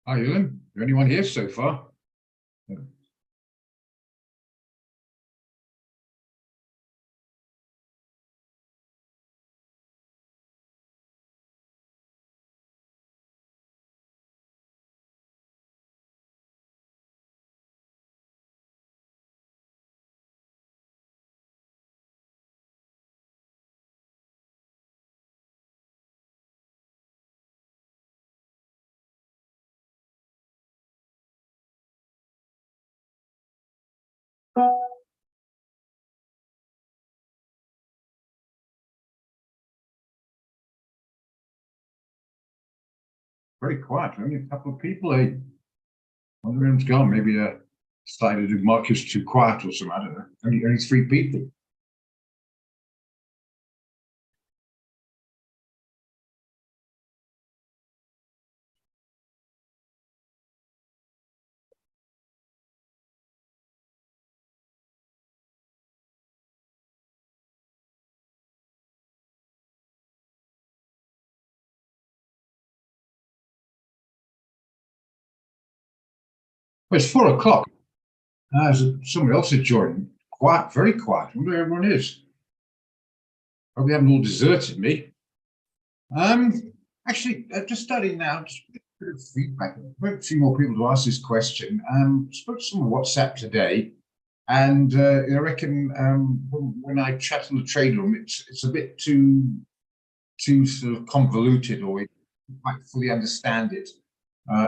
Hi, Ewan. Is there anyone here so far? Very quiet. Only a couple of people. One of them's gone. Maybe decided the market's too quiet or something. I don't know. Only three people. Well, it's 4 o'clock. Somebody else has joined. Quiet, very quiet. I wonder where everyone is. Probably haven't all deserted me. Actually, just starting now. Just a bit of feedback. A few more people to ask this question. Spoke to someone on WhatsApp today. And I reckon when I chat on the trade room, it's a bit too sort of convoluted, or you might fully understand it,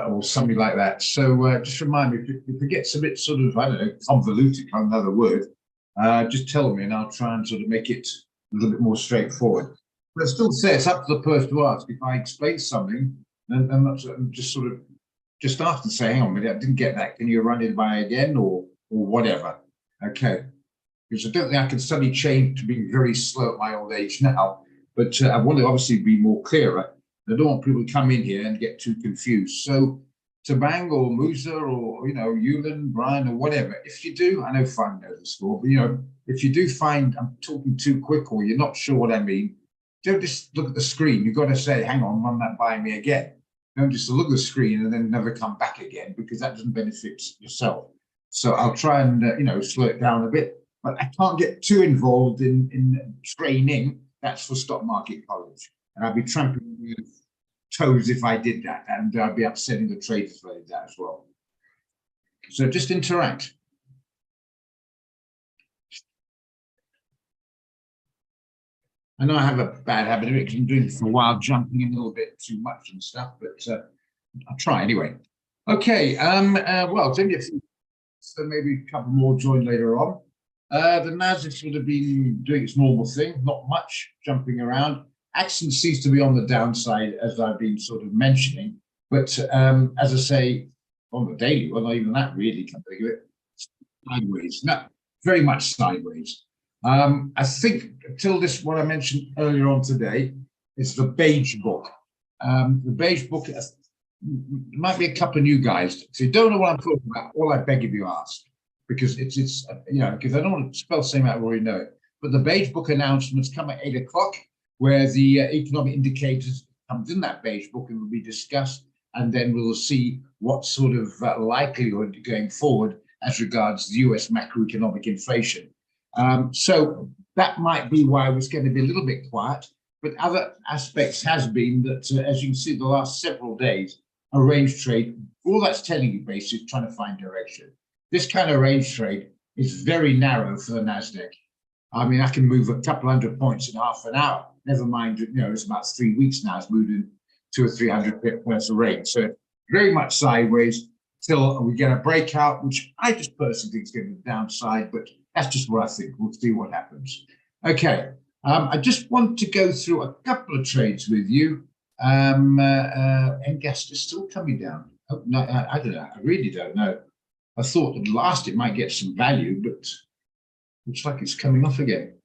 or something like that. So just remind me if it gets a bit sort of, I don't know, convoluted, another word, just tell me and I'll try and sort of make it a little bit more straightforward. But I still say it's up to the person to ask. If I explain something, and just sort of just after say, hang on a minute, I didn't get that. Can you run it by again, or whatever? Okay. Because I don't think I can suddenly change to being very slow at my old age now. But I want to obviously be more clearer. I don't want people to come in here and get too confused. So Tabang or Musa or Yulin, Brian or whatever, if you do, I know Fran knows the score, but if you do find I'm talking too quick or you're not sure what I mean, don't just look at the screen. You've got to say, hang on, run that by me again. Don't just look at the screen and then never come back again, because that doesn't benefit yourself. So I'll try and slow it down a bit, but I can't get too involved in training. That's for stock market college, and I'd be trampling toes if I did that, and I'd be upsetting the traders like that as well. So just interact. I know I have a bad habit of it because I'm doing it for a while, jumping in a little bit too much and stuff, but I'll try anyway. Okay. Well, it's only a few, so maybe a couple more join later on. The Nasdaq would have been doing its normal thing, not much jumping around. Action seems to be on the downside, as I've been sort of mentioning. But as I say, on the daily, well, not even that really, can think of it, sideways, not very much sideways. I think until this, what I mentioned earlier on today, is the beige book. The beige book, there might be a couple of new guys. If you don't know what I'm talking about, all I beg of you ask, because it's because I don't want to spell something out, I already know it. But the beige book announcements come at 8 o'clock, where the economic indicators comes in that beige book and will be discussed, and then we'll see what sort of likelihood going forward as regards the US macroeconomic inflation. So that might be why it's going to be a little bit quiet, but other aspects has been that, as you can see, the last several days, a range trade, all that's telling you basically is trying to find direction. This kind of range trade is very narrow for the Nasdaq. I mean, I can move a couple hundred points in half an hour. Never mind, it's about 3 weeks now. It's moved in 200 or 300 points of range. So very much sideways till we get a breakout, which I just personally think is going to be downside, but that's just what I think. We'll see what happens. Okay. I just want to go through a couple of trades with you. Engas is still coming down. Oh, no, I don't know. I really don't know. I thought at last it might get some value, but looks like it's coming off again.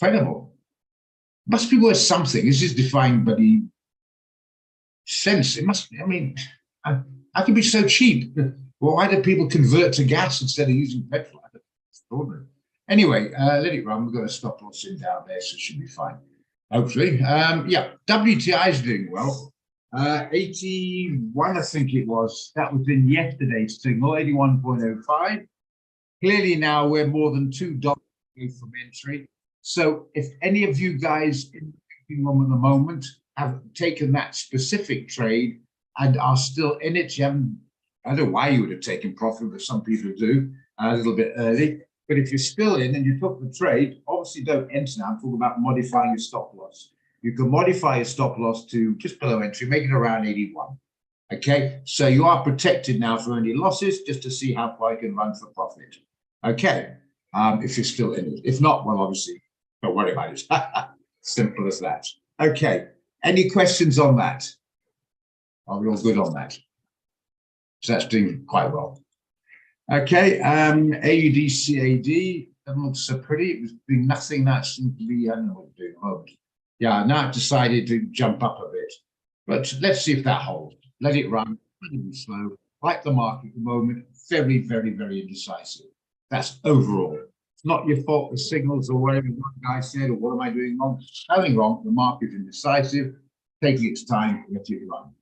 Incredible. Must be worth something. This is defying bloody sense. It must be. I mean, I can be so cheap. Well, why do people convert to gas instead of using petrol? Extraordinary. Anyway, let it run. We've got a stop loss in down there, so it should be fine. Hopefully. Yeah, WTI is doing well. 81, I think it was. That was in yesterday's signal, 81.05. Clearly now we're more than $2 from entry. So if any of you guys in the room at the moment have taken that specific trade and are still in it, you haven't, I don't know why you would have taken profit, but some people do a little bit early. But if you're still in and you took the trade, obviously don't enter now. I'm talking about modifying your stop loss. You can modify your stop loss to just below entry, make it around 81. Okay, so you are protected now for any losses, just to see how far you can run for profit. Okay, if you're still in it. If not, well, obviously, don't worry about it. Simple as that. Okay, any questions on that? Are we all good on that? So that's doing quite well. Okay, AUD, CAD, doesn't look so pretty. It was doing nothing. That seemed to be, I don't know what to do. Oh, yeah, now I've decided to jump up a bit. But let's see if that holds. Let it run, pretty slow. Like the market at the moment, very, very, very indecisive. That's overall. It's not your fault, the signals or whatever one guy said, or what am I doing wrong? Nothing wrong. The market is indecisive, taking its time to let it run.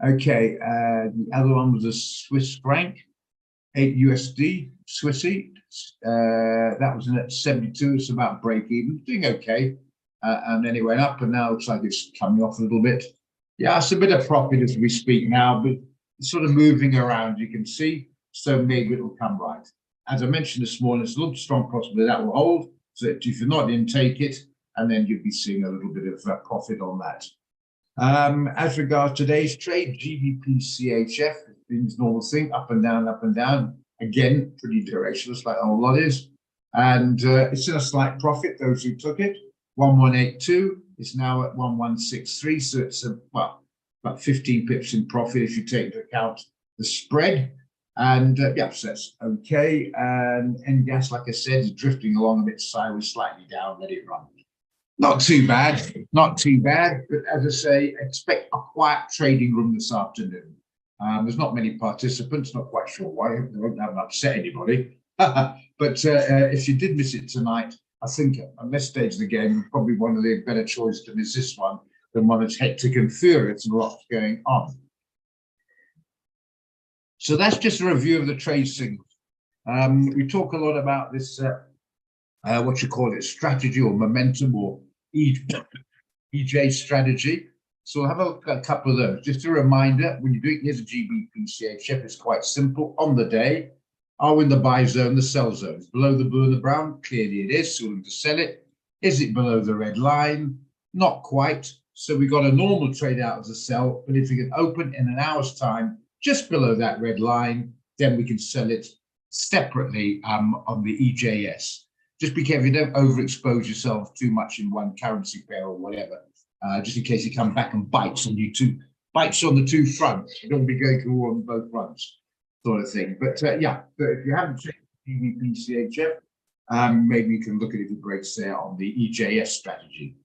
Okay, the other one was a Swiss franc, 8 USD, Swissy. That was in at 72. It's about break even, doing okay. And then it went up, and now it looks like it's coming off a little bit. Yeah, it's a bit of profit as we speak now, but it's sort of moving around, you can see. So maybe it'll come right. As I mentioned this morning, it's a little strong possibility that will hold. So if you're not in, take it, and then you'll be seeing a little bit of profit on that. As regards today's trade, GBP CHF, it's been this normal thing, up and down, up and down. Again, pretty directionless, like a whole lot is. And it's in a slight profit, those who took it. 1182 is now at 1163, so it's well, about 15 pips in profit if you take into account the spread. And yeah, so that's okay. And NGAS, like I said, is drifting along a bit sideways, slightly down, let it run. Not too bad, not too bad. But as I say, expect a quiet trading room this afternoon. There's not many participants, not quite sure why. They haven't upset anybody. But if you did miss it tonight, I think at this stage of the game, probably one of the better choices to miss this one than one that's hectic and furious and lots going on. So that's just a review of the trade signals. We talk a lot about this, what you call it, strategy or momentum or EJ strategy. So we'll have a couple of those. Just a reminder, when you're doing, here's a GBP CHF, it's quite simple. On the day, are we in the buy zone, the sell zone? It's below the blue and the brown? Clearly it is, so we're going to sell it. Is it below the red line? Not quite. So we got a normal trade out as a sell, but if we can open in an hour's time, just below that red line, then we can sell it separately on the EJS. Just be careful, you don't overexpose yourself too much in one currency pair or whatever, just in case you come back and bites on you bites on the two fronts. You don't want to be going to war on both fronts, sort of thing. But yeah, but if you haven't checked GBP CHF, maybe you can look at it if it breaks there on the EJS strategy.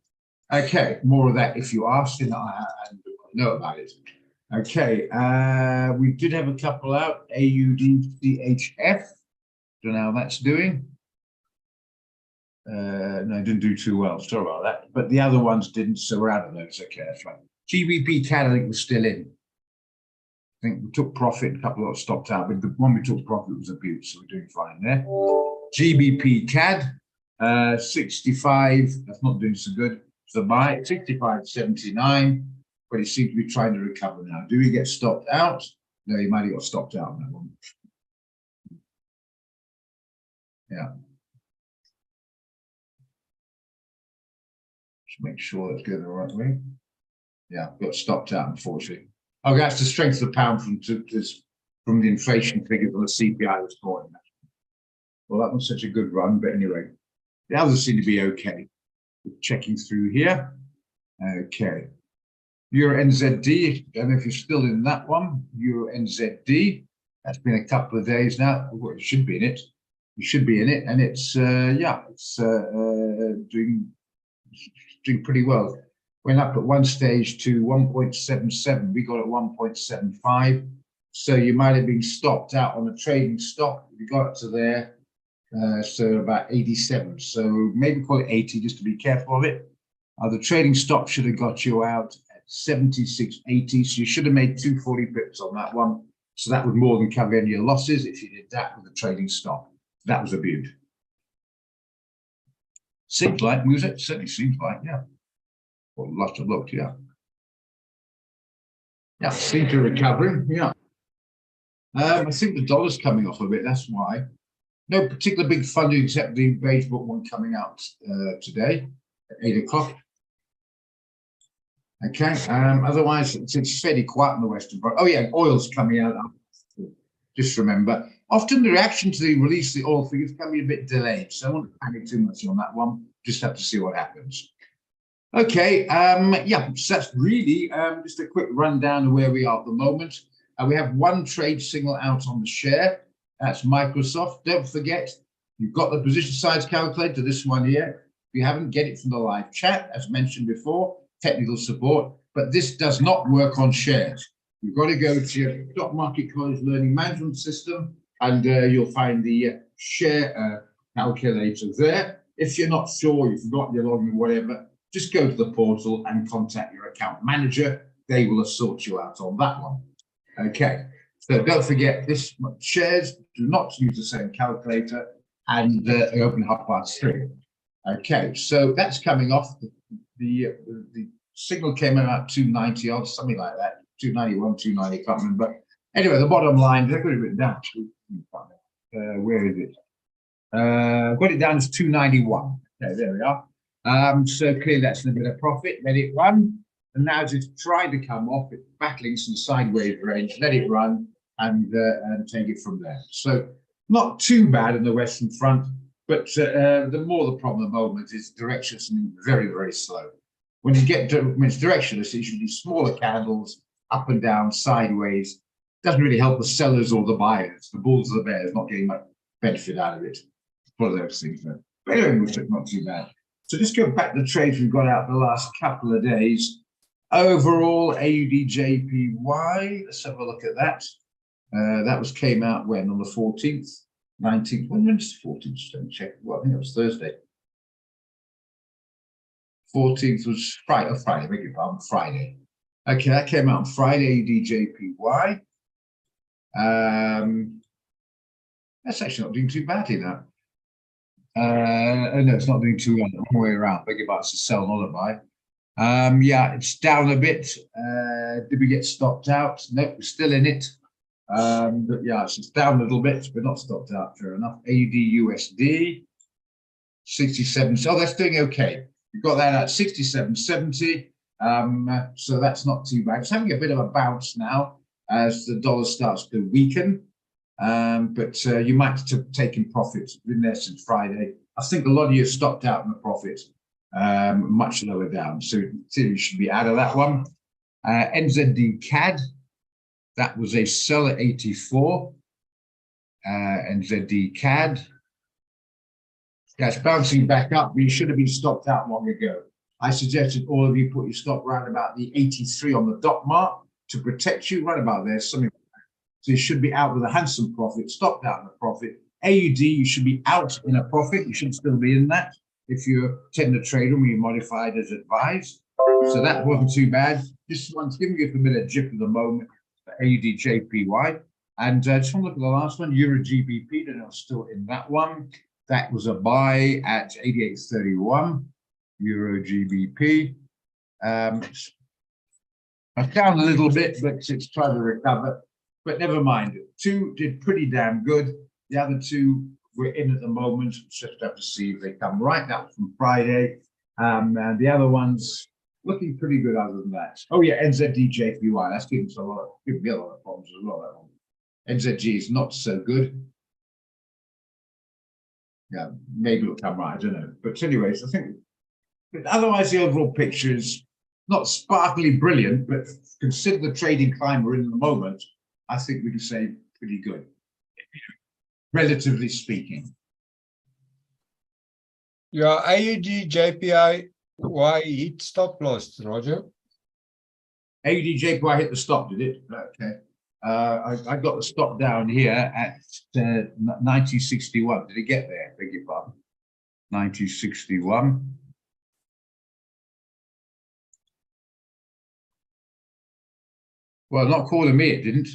Okay, more of that if you ask, and I know about it. Okay, we did have a couple out, AUD CHF. Don't know how that's doing. No, it didn't do too well. Sorry about that. But the other ones didn't, so we're out of those. Okay, that's right. GBP CAD, I think, was still in. I think we took profit, a couple of stopped out, but the one we took profit was a Butte, so we're doing fine there. GBP CAD, 65, that's not doing so good. So buy 65.79, but it seems to be trying to recover now. Do we get stopped out? No, you might have got stopped out on that one. Yeah. Just make sure that's going the right way. Yeah, got stopped out, unfortunately. Oh, that's the strength of the pound from the inflation figure for the CPI this morning. Well, that was such a good run, but anyway, the others seem to be okay. Checking through here. Okay. Euro NZD, I don't know if you're still in that one. Euro NZD, that's been a couple of days now. Well, you should be in it. You should be in it, and it's yeah, it's doing pretty well. Went up at one stage to 1.77. We got at 1.75. So you might have been stopped out on a trading stop. You got it to there. So about 87. So maybe call it 80 just to be careful of it. The trading stop should have got you out at 76.80. So you should have made 240 pips on that one. So that would more than cover any of your losses if you did that with a trading stop. That was a beaut. Seems like, music, certainly seems like, yeah. Well, lots of looked, yeah. Yeah, seems to be recovering, yeah. I think the dollar's coming off a bit, that's why. No particular big funding except the beige book one coming out today at 8 o'clock. Okay, otherwise it's fairly quiet in the Western front. Oh yeah, oil's coming out. Just remember, often the reaction to the release of the oil figures can be a bit delayed, so I won't panic too much on that one. Just have to see what happens. Okay, yeah, so that's really just a quick rundown of where we are at the moment. We have one trade signal out on the share. That's Microsoft. Don't forget, you've got the position size calculator, this one here. If you haven't, get it from the live chat, as mentioned before, technical support, but this does not work on shares. You've got to go to your Stock Market College Learning Management System, and you'll find the share calculator there. If you're not sure, you've forgotten your login, whatever, just go to the portal and contact your account manager. They will sort you out on that one. Okay, so don't forget this shares do not use the same calculator, and they open 3:30. Okay, so that's coming off. The signal came in at 290 odd, something like that, 291, 290, can't remember. But anyway, the bottom line, they've got it written down. Where is it? Got it down as 291. Okay, there we are. So clearly that's a bit of profit. Let it run. And now as it's trying to come off, it's battling some sideways range. Let it run and take it from there. So not too bad in the Western front, but the more the problem at the moment is directionless and very, very slow. When you get to, when it's directionless, it should be smaller candles, up and down, sideways. Doesn't really help the sellers or the buyers. The bulls or the bears not getting much benefit out of it. One of those things. But anyway, not too bad. So just go back to the trades we've got out the last couple of days. Overall, AUD/JPY, let's have a look at that. That came out when? On the 14th, 19th, when was the 14th? Just don't check. Well, I think it was Thursday. 14th was Friday, beg your pardon, Friday. Okay, that came out on Friday, AUD/JPY. That's actually not doing too badly now. No, it's not doing too well, the wrong way around. Beg your pardon, it's a sell, not a buy. Yeah, it's down a bit. Did we get stopped out? Nope, we're still in it. But yeah, it's down a little bit, but not stopped out, fair enough. AUD/USD, 67. So that's doing okay. We've got that at 67.70. So that's not too bad. It's having a bit of a bounce now as the dollar starts to weaken. But you might have taken profits. Been there since Friday. I think a lot of you stopped out in the profits. Much lower down, so you should be out of that one. NZD CAD, that was a sell at 84. NZD CAD, that's bouncing back up, but you should have been stopped out long ago. I suggested all of you put your stop round about the 83 on the dot mark to protect you, right about there, something like that. So you should be out with a handsome profit, stopped out in a profit. AUD, you should be out in a profit, you should still be in that. If you're tender trader, we modified as advised. So that wasn't too bad. This one's giving you a bit of jip at the moment for AUD/JPY. And just want to look at the last one, Euro/GBP, that I'm still in that one. That was a buy at 88.31, Euro/GBP. It's down a little bit, but it's trying to recover. But never mind, two did pretty damn good. The other two we're in at the moment, just have to see if they come right. That was from Friday. And the other ones looking pretty good other than that. Oh yeah, NZD/JPY, that's giving us a lot of problems as well, that one. NZG is not so good. Yeah, maybe it'll come right, I don't know. But anyways, I think, but otherwise the overall picture is not sparkly brilliant, but consider the trading climate we're in at the moment, I think we can say pretty good, relatively speaking. Yeah, AUD/JPY, why hit stop loss, Roger? AUD/JPY hit the stop, did it? Okay. I got the stop down here at 90.61. Did it get there? Beg your pardon. 90.61. Well, not calling me, it didn't.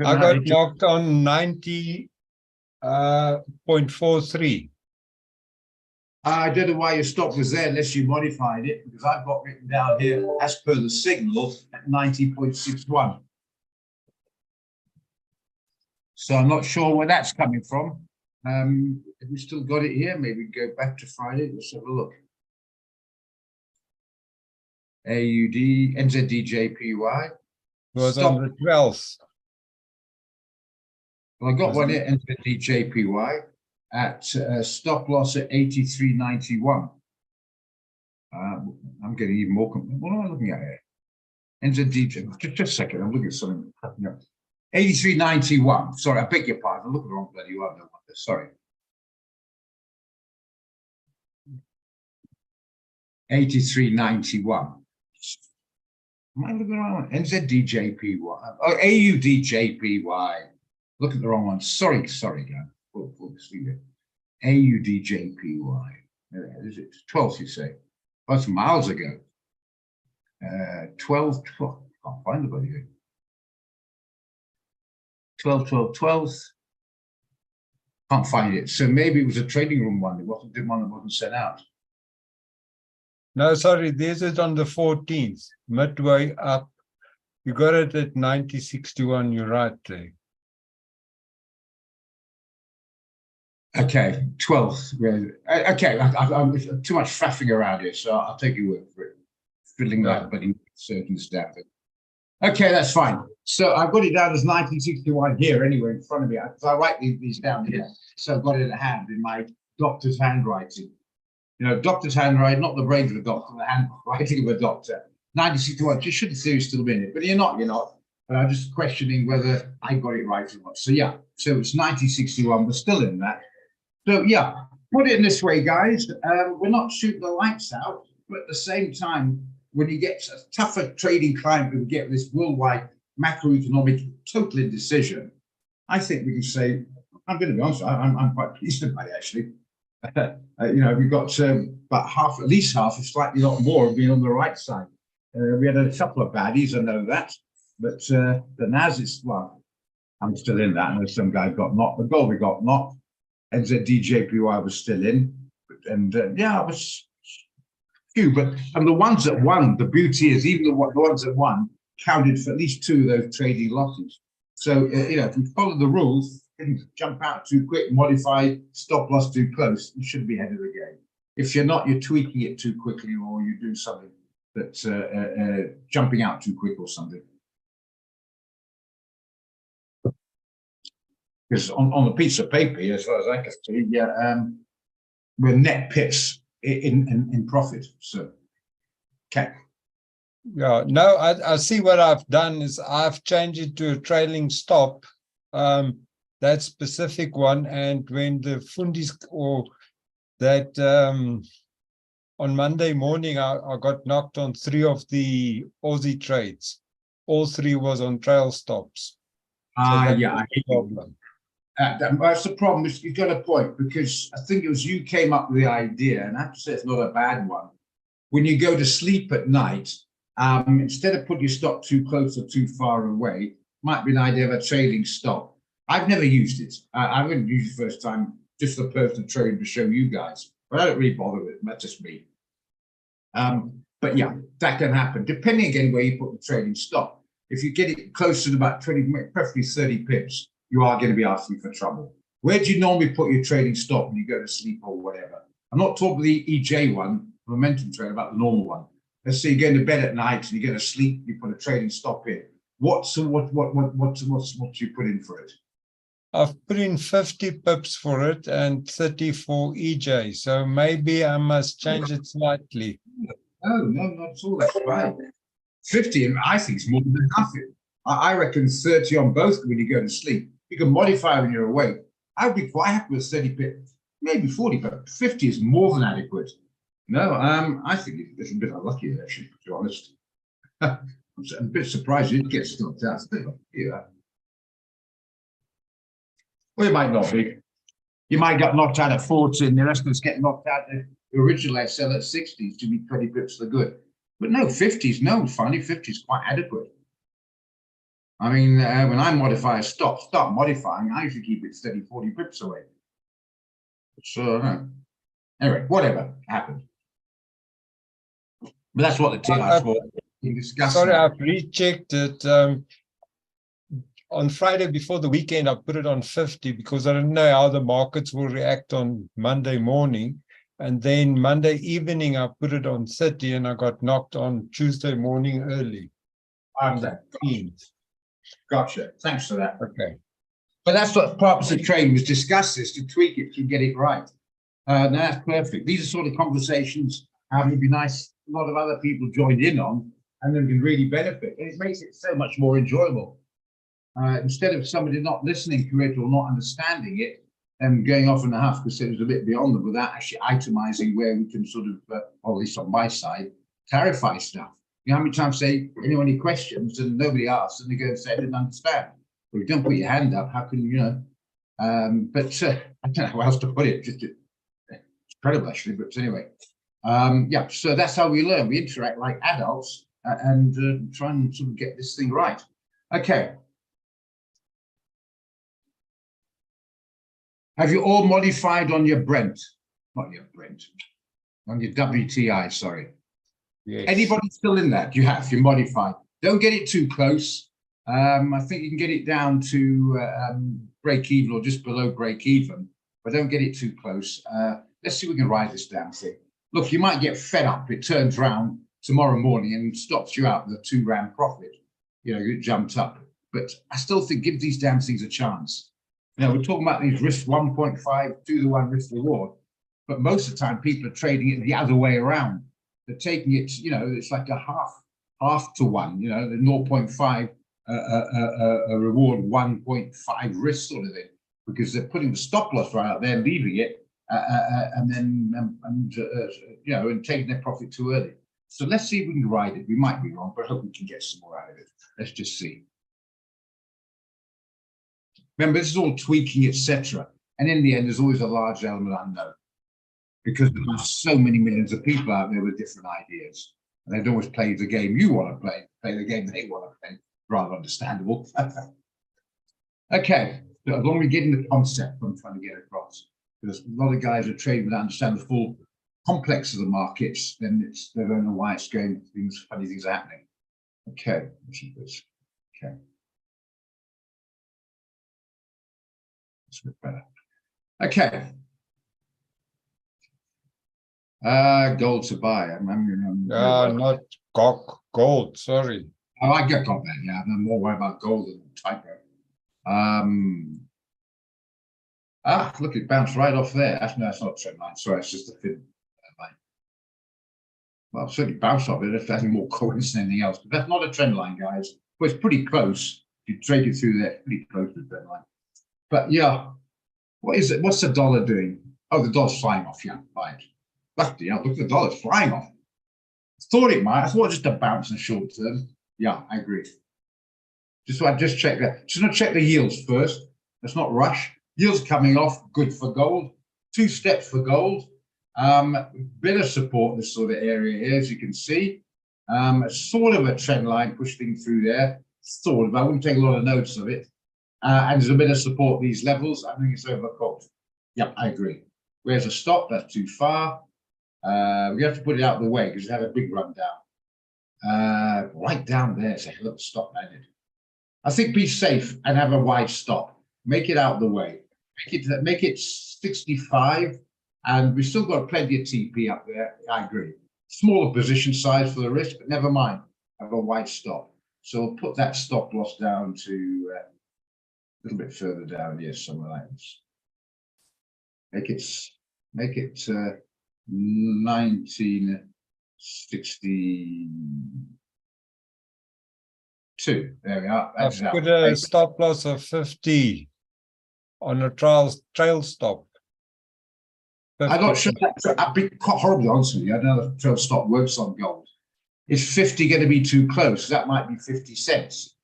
I got knocked on 90.43. I don't know why your stop was there unless you modified it, because I've got written down here as per the signal at 90.61. So I'm not sure where that's coming from. Have we still got it here? Maybe go back to Friday. Let's have a look. AUD, NZDJPY. Was Stop. on the 12th. Well, I got one here, NZDJPY, at stop loss at 83.91. I'm getting even more. What am I looking at here? NZDJ. Just a second. I'm looking at something. 83.91. Sorry, I beg your pardon. I look at the wrong bloody one. Sorry. 83.91. Am I looking at the wrong one? NZDJPY. Oh, AUDJPY. Look at the wrong one. Sorry, guys. AUDJPY. Is it 12th, you say? Oh, that's miles ago. 12. Can't find the bloody thing. 12. Can't find it. So maybe it was a trading room one. It wasn't the one that wasn't sent out. No, sorry, there's it on the 14th, midway up. You got it at 90.61. You're right there. Okay, 12th. Okay, I'm too much faffing around here, so I'll take your word for it. Fiddling that bloody circumstance. Okay, that's fine. So I've got it down as 1961 here anyway in front of me. I write these down here. So I've got it at hand in my doctor's handwriting. You know, doctor's handwriting, not the brain of a doctor, the handwriting of a doctor. 1961, just should the theory still be in it, but you're not. And I'm just questioning whether I got it right or not. So yeah, so it's 1961, we're still in that. So yeah, put it in this way, guys. We're not shooting the lights out, but at the same time, when you get a tougher trading climate, we get this worldwide macroeconomic total indecision. I think we can say, I'm going to be honest, I'm quite pleased about it actually. We've got about half, at least half, if slightly not more, of being on the right side. We had a couple of baddies, I know that, but the NAS is, well, I'm still in that. I know some guy got knocked. The gold we got knocked. NZDJPY was still in, and yeah, it was few. But and the ones that won, the beauty is even the ones that won counted for at least 2 of those trading losses. So if you follow the rules, didn't jump out too quick, modify, stop loss too close, you should be ahead of the game. If you're not, you're tweaking it too quickly, or you do something that's jumping out too quick or something. Because on the piece of paper, as far as I can see, we're net pips in profit. So, okay. Yeah, no, I see what I've done is I've changed it to a trailing stop, that specific one. And when the fundis or that on Monday morning, I got knocked on 3 of the Aussie trades. All 3 was on trail stops. Yeah, I hate problem. That's the problem. You've got a point, because I think it was you came up with the idea, and I have to say it's not a bad one. When you go to sleep at night, instead of putting your stop too close or too far away, might be an idea of a trailing stop. I've never used it. I wouldn't use it the first time, just for personal training to show you guys. But I don't really bother with it. That's just me. But yeah, that can happen, depending again where you put the trading stop. If you get it closer to about 20, preferably 30 pips, you are going to be asking for trouble. Where do you normally put your trading stop when you go to sleep or whatever? I'm not talking the EJ one, momentum trade, about the normal one. Let's say you're going to bed at night and you're going to sleep, you put a trading stop in. What do you put in for it? I've put in 50 pips for it and 30 for EJ. So maybe I must change it slightly. Oh, no, not at all. That's right. 50, I think it's more than enough. I reckon 30 on both when you go to sleep. You can modify when you're awake. I would be quite happy with 30 pips, maybe 40, but 50 is more than adequate. No, I think it's a bit unlucky, actually, to be honest. I'm a bit surprised you didn't get stopped out. Yeah. Well, you might not be. You might get knocked out at 40 and the rest of us get knocked out. Originally, I sell at 60 to be 20 pips for good. But no, 50s, no, finally 50 is quite adequate. I mean, when I modify a start modifying, I usually keep it steady 40 pips away. So, anyway, whatever happened. But that's what the TI is for. You discuss Sorry, that. I've rechecked it. On Friday before the weekend, I put it on 50 because I don't know how the markets will react on Monday morning. And then Monday evening, I put it on 30 and I got knocked on Tuesday morning early. Gotcha. Thanks for that. Okay. But that's what purpose of training was, discuss this, to tweak it, to get it right. Now that's perfect. These are sort of conversations would be nice. A lot of other people joined in on, and then can really benefit. And it makes it so much more enjoyable. Instead of somebody not listening to it or not understanding it and going off in a huff because it was a bit beyond them without actually itemizing where we can sort of, or at least on my side, clarify stuff. You know how many times say, anyone any questions, and nobody asks, and they go and say, I didn't understand. Well, if you don't put your hand up, how can you know? But I don't know how else to put it. It's incredible, actually. But anyway, yeah, so that's how we learn. We interact like adults and try and sort of get this thing right. Okay. Have you all modified on your Brent? Not your Brent, on your WTI, sorry. Yes. Anybody still in that? You have, you modified. Don't get it too close. I think you can get it down to break even or just below break even, but don't get it too close. Let's see if we can ride this damn thing. Look, you might get fed up. It turns around tomorrow morning and stops you out with a £2 profit. You know, you jumped up. But I still think give these damn things a chance. You know, we're talking about these risk 1.5 2-to-1 risk reward, but most of the time people are trading it the other way around. They're taking it, you know, it's like a half to one, you know, the 0.5 a reward, 1.5 risk sort of thing, because they're putting the stop loss right out there, leaving it, and then you know, and taking their profit too early. So let's see if we can ride it. We might be wrong, but I hope we can get some more out of it. Let's just see. Remember, this is all tweaking, etc. And in the end, there's always a large element unknown, because there are so many millions of people out there with different ideas. And they don't always play the game you want to play the game they want to play. Rather understandable. Okay, so as long as we're getting the concept I'm trying to get across, because a lot of guys are trading without understanding the full complex of the markets, then they don't know why it's going, funny things are happening. Okay, let's see this. Okay. That's a bit better. Okay. Gold to buy. Not gold, sorry. Oh, I get got that, yeah. I'm more worried about gold than typo. Look, it bounced right off there. No, that's not a trend line. Sorry, it's just a thin line. Well, it certainly bounced off it if that's more coincidence than anything else. But that's not a trend line, guys. Well, it's pretty close. If you trade it through there, pretty close to the trend line. But yeah, what is it? What's the dollar doing? Oh, the dollar's flying off, yeah, fine. Bloody hell, look at the dollar's flying off. Thought it might. I thought just a bounce in short term. Yeah, I agree. Just check that. Just not check the yields first. Let's not rush. Yields coming off, good for gold. 2 steps for gold. Bit of support in this sort of area here, as you can see. Sort of a trend line pushing through there. Sort of. I wouldn't take a lot of notice of it. And there's a bit of support at these levels. I think it's overcooked. Yep, I agree. Where's a stop? That's too far. We have to put it out of the way because it had a big run down. Right down there, it's a hell of a stop landed. I think be safe and have a wide stop. Make it out of the way. Make it 65, and we've still got plenty of TP up there. I agree. Smaller position size for the risk, but never mind. Have a wide stop. So we'll put that stop loss down to a little bit further down here, somewhere like this. Make it 1962. There we are. I've put a stop loss of 50 on a trail stop. 50. I'm not sure. I'll be quite horribly honest with you. I know the trail stop works on gold. Is 50 going to be too close? That might be 50 cents.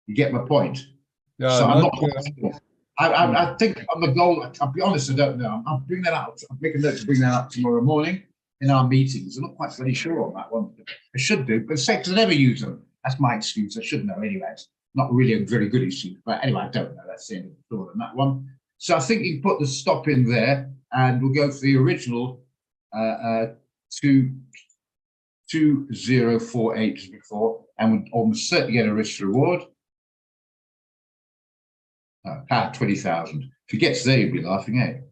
You get my point? Yeah, so I'm not. I think on the gold, I'll be honest, I don't know. I'll bring that up. I'll make a note to bring that up tomorrow morning in our meetings. I'm not quite really sure on that one. I should do, but sectors never use them. That's my excuse. I should know anyways. Not really a very good issue, but anyway, I don't know. That's the end of the thought on that one. So I think you can put the stop in there, and we'll go for the original 2048 as before, and we'll almost certainly get a risk reward. 20,000. If he gets there, you'll be laughing, eh?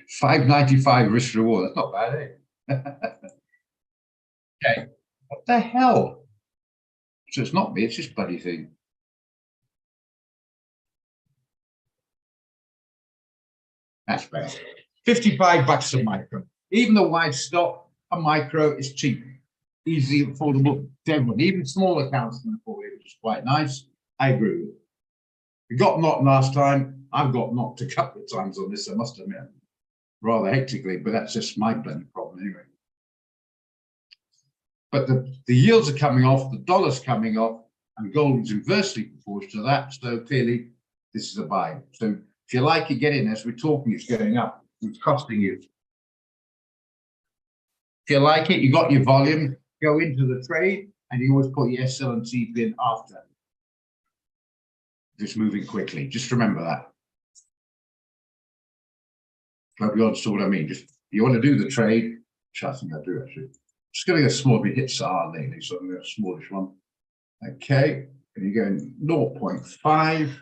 595 risk reward. That's not bad, eh? Okay. What the hell? So it's not me, it's this bloody thing. That's better. 55 bucks a micro. Even the wide stop, a micro is cheap, easy, affordable to everyone. Even small accounts can afford it, which is quite nice. I agree with it. We got knocked last time. I've got knocked a couple of times on this, I must admit. Rather hectically, but that's just my bloody problem anyway. But the yields are coming off, the dollar's coming off, and gold is inversely proportional to that. So clearly, this is a buy. So if you like it, get in. As we're talking, it's going up. It's costing you. If you like it, you got your volume, go into the trade, and you always put your SL and TP in after. Just moving quickly. Just remember that. Hope you understand what I mean. Just you want to do the trade, which I think I do actually. Just going to go small, bit hits are lately, so I'm going to go smallish one. Okay, and you're going 0.5.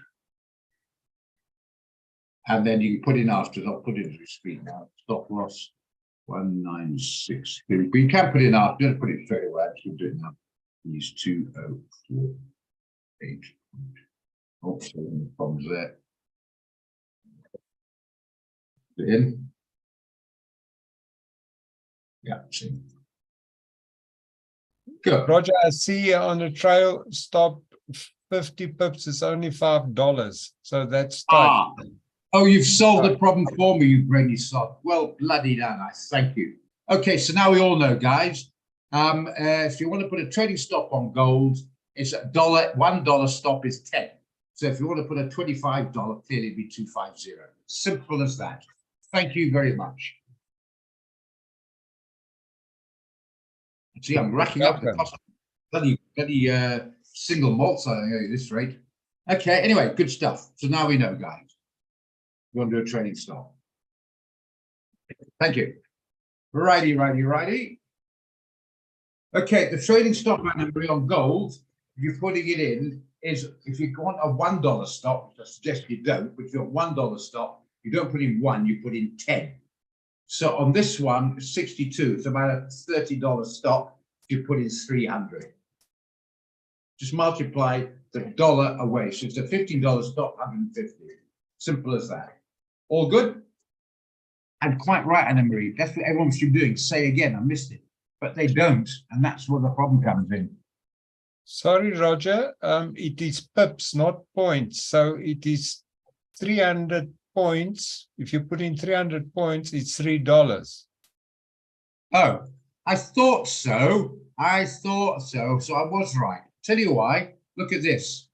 And then you can put in after, I'll put it as we speak now. Stop loss 196. But you can put in after, just put it straight away. Actually, do it now. Use 2048. Oh, so the problems there. Put it in. Yeah, see. Good. Roger, I see on the trail stop 50 pips is only $5. So that's tight. Oh, you've solved the problem for me, you brainy sod. Well, bloody damn, I thank you. Okay, so now we all know, guys. If you want to put a trading stop on gold, it's $1 stop is 10. So if you want to put a $25, clearly it'd be 250. Simple as that. Thank you very much. See, I'm racking up the cost. Bloody single malts at this rate. Okay, anyway, good stuff. So now we know, guys. You want to do a trading stop. Thank you. Righty. Okay, the trading stop number on gold, if you're putting it in, is if you want a $1 stop, which I suggest you don't, but if you want $1 stop, you don't put in 1, you put in 10. So on this one, 62, it's about a $30 stop. If you put in 300. Just multiply the dollar away. So it's a $15 stop, 150. Simple as that. All good? And quite right, Anna Marie. That's what everyone should be doing. Say again, I missed it. But they don't, and that's where the problem comes in. Sorry, Roger. It is pips, not points. So it is 300 points. If you put in 300 points, it's $3. Oh, I thought so. So I was right. Tell you why. Look at this.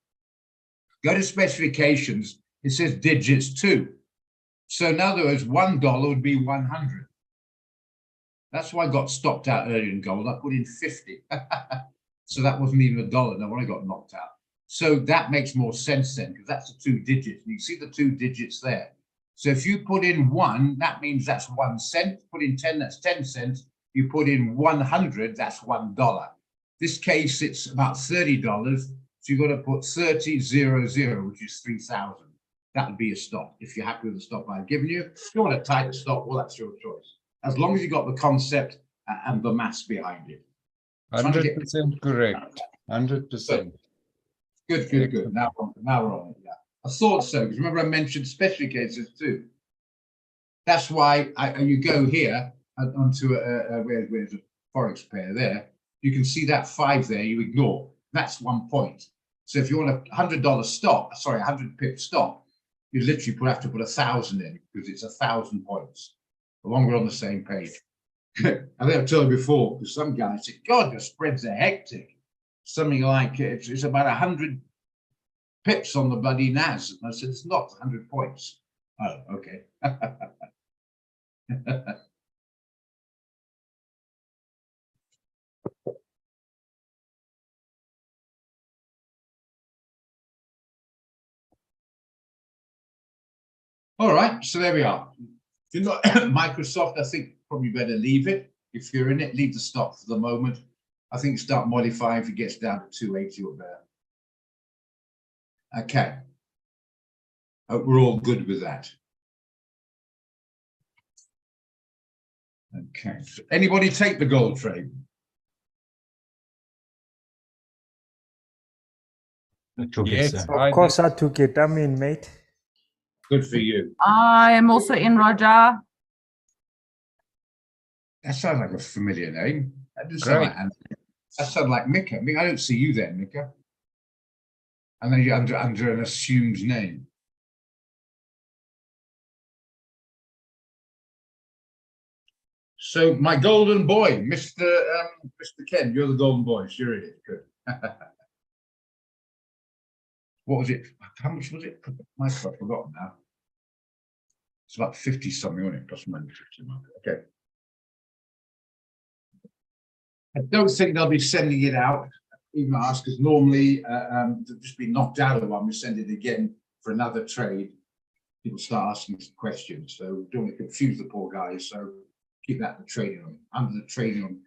Go to specifications. It says digits 2. So in other words, $1 would be 100. That's why I got stopped out earlier in gold. I put in 50. So that wasn't even $1. No, when I got knocked out. So that makes more sense then, because that's the 2 digits. You see the 2 digits there. So if you put in 1, that means that's 1 cent. Put in 10, that's 10 cents. You put in 100, that's $1. This case, it's about $30. So you've got to put 30.00, which is 3,000. That would be a stop. If you're happy with the stop I've given you. If you want a tighter stop, well, that's your choice. As long as you got the concept and the maths behind it. 100% correct. 100%. Good. Now we're on it. Yeah, I thought so, because remember I mentioned special cases too. That's why you go here onto where's a forex pair there. You can see that 5 there. You ignore. That's 1 point. So if you want a $100 stop, sorry, 100 pip stop, you literally have to put 1,000 in because it's 1,000 points. As long as we're on the same page. I think I've told you before, because some guys say, God, your spreads are hectic. Something like it's about 100 pips on the bloody NAS. And I said, it's not 100 points. Oh, okay. All right, so there we are. If you're not Microsoft, I think probably better leave it. If you're in it, leave the stop for the moment. I think start modifying if it gets down to 280 or better. Okay. Hope we're all good with that. Okay. So anybody take the gold trade? I took it, Yes, sir. I Of course, I took it. I'm in, mate. Good for you. I am also in, Roger. That sounds like a familiar name. That doesn't sound Great. like Anthony. That sounds like Mika. I mean, I don't see you there, Mika. And then you're under an assumed name. So my golden boy, Mr. Ken, you're the golden boy. Sure it is. Good. What was it? How much was it? I've forgotten now. It's about 50 something on it. Doesn't matter. Okay. I don't think they'll be sending it out, even ask, because normally they've just been knocked out of one. We send it again for another trade. People start asking questions, so don't want to confuse the poor guys. So keep that under the trading on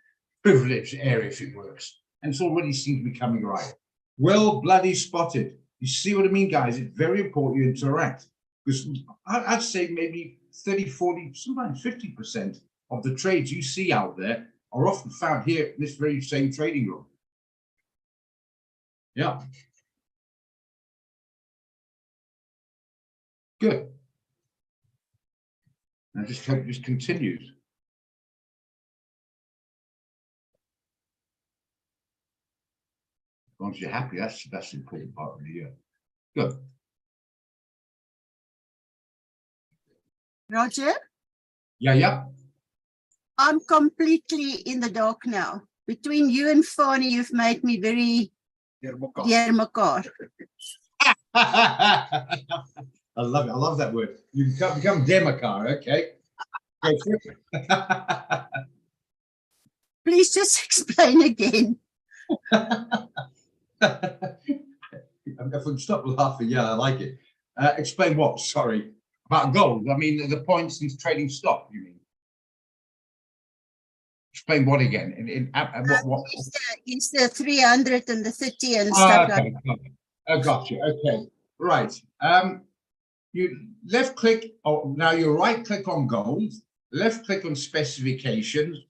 privileged area if it works. And it's already seems to be coming right. Well bloody spotted. You see what I mean, guys? It's very important you interact, because I'd say maybe 30, 40, sometimes 50% of the trades you see out there are often found here in this very same trading room. Yeah. Good. I just hope this continues. As long as you're happy, that's the important part of the year. Good. Roger, Yeah. I'm completely in the dark now. Between you and Fani, you've made me very dear Makar. I love it. I love that word. You become Demakar, okay? Go for it. Please just explain again. If we stop laughing, yeah, I like it. Explain what? Sorry. About gold. I mean, the points in trading stock, you mean? Explain what again? What? It's the 300 and the 30 and stuff like that. I got you. Okay. Right. You left click, now you right click on gold, left click on specifications,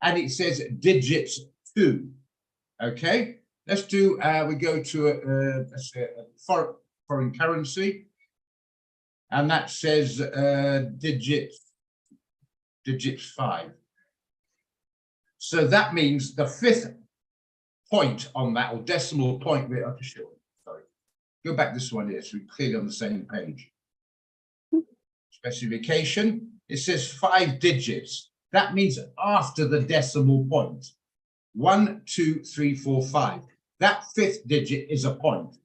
and it says digits 2. Okay. Let's do, we go to a foreign currency, and that says digits 5. So that means the 5th point on that, or decimal point, I'll just show you. Sorry. Go back this one here, so we're clearly on the same page. Specification, it says 5 digits. That means after the decimal point. 1, 2, 3, 4, 5. That 5th digit is a point.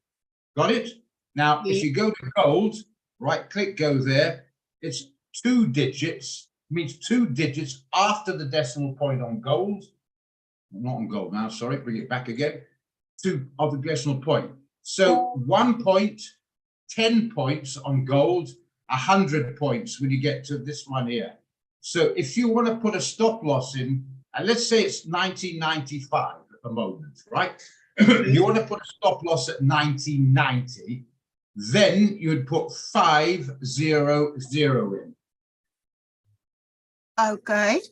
Got it? Now, if you go to gold, right click, go there. It's 2 digits, means 2 digits after the decimal point on gold. Not on gold now, sorry, bring it back again. 2 of the decimal point. So 1 point, 10 points on gold, 100 points when you get to this one here. So if you want to put a stop loss in, and let's say it's 1995 at the moment, right? You want to put a stop loss at 1990, then you would put 500 in. Okay.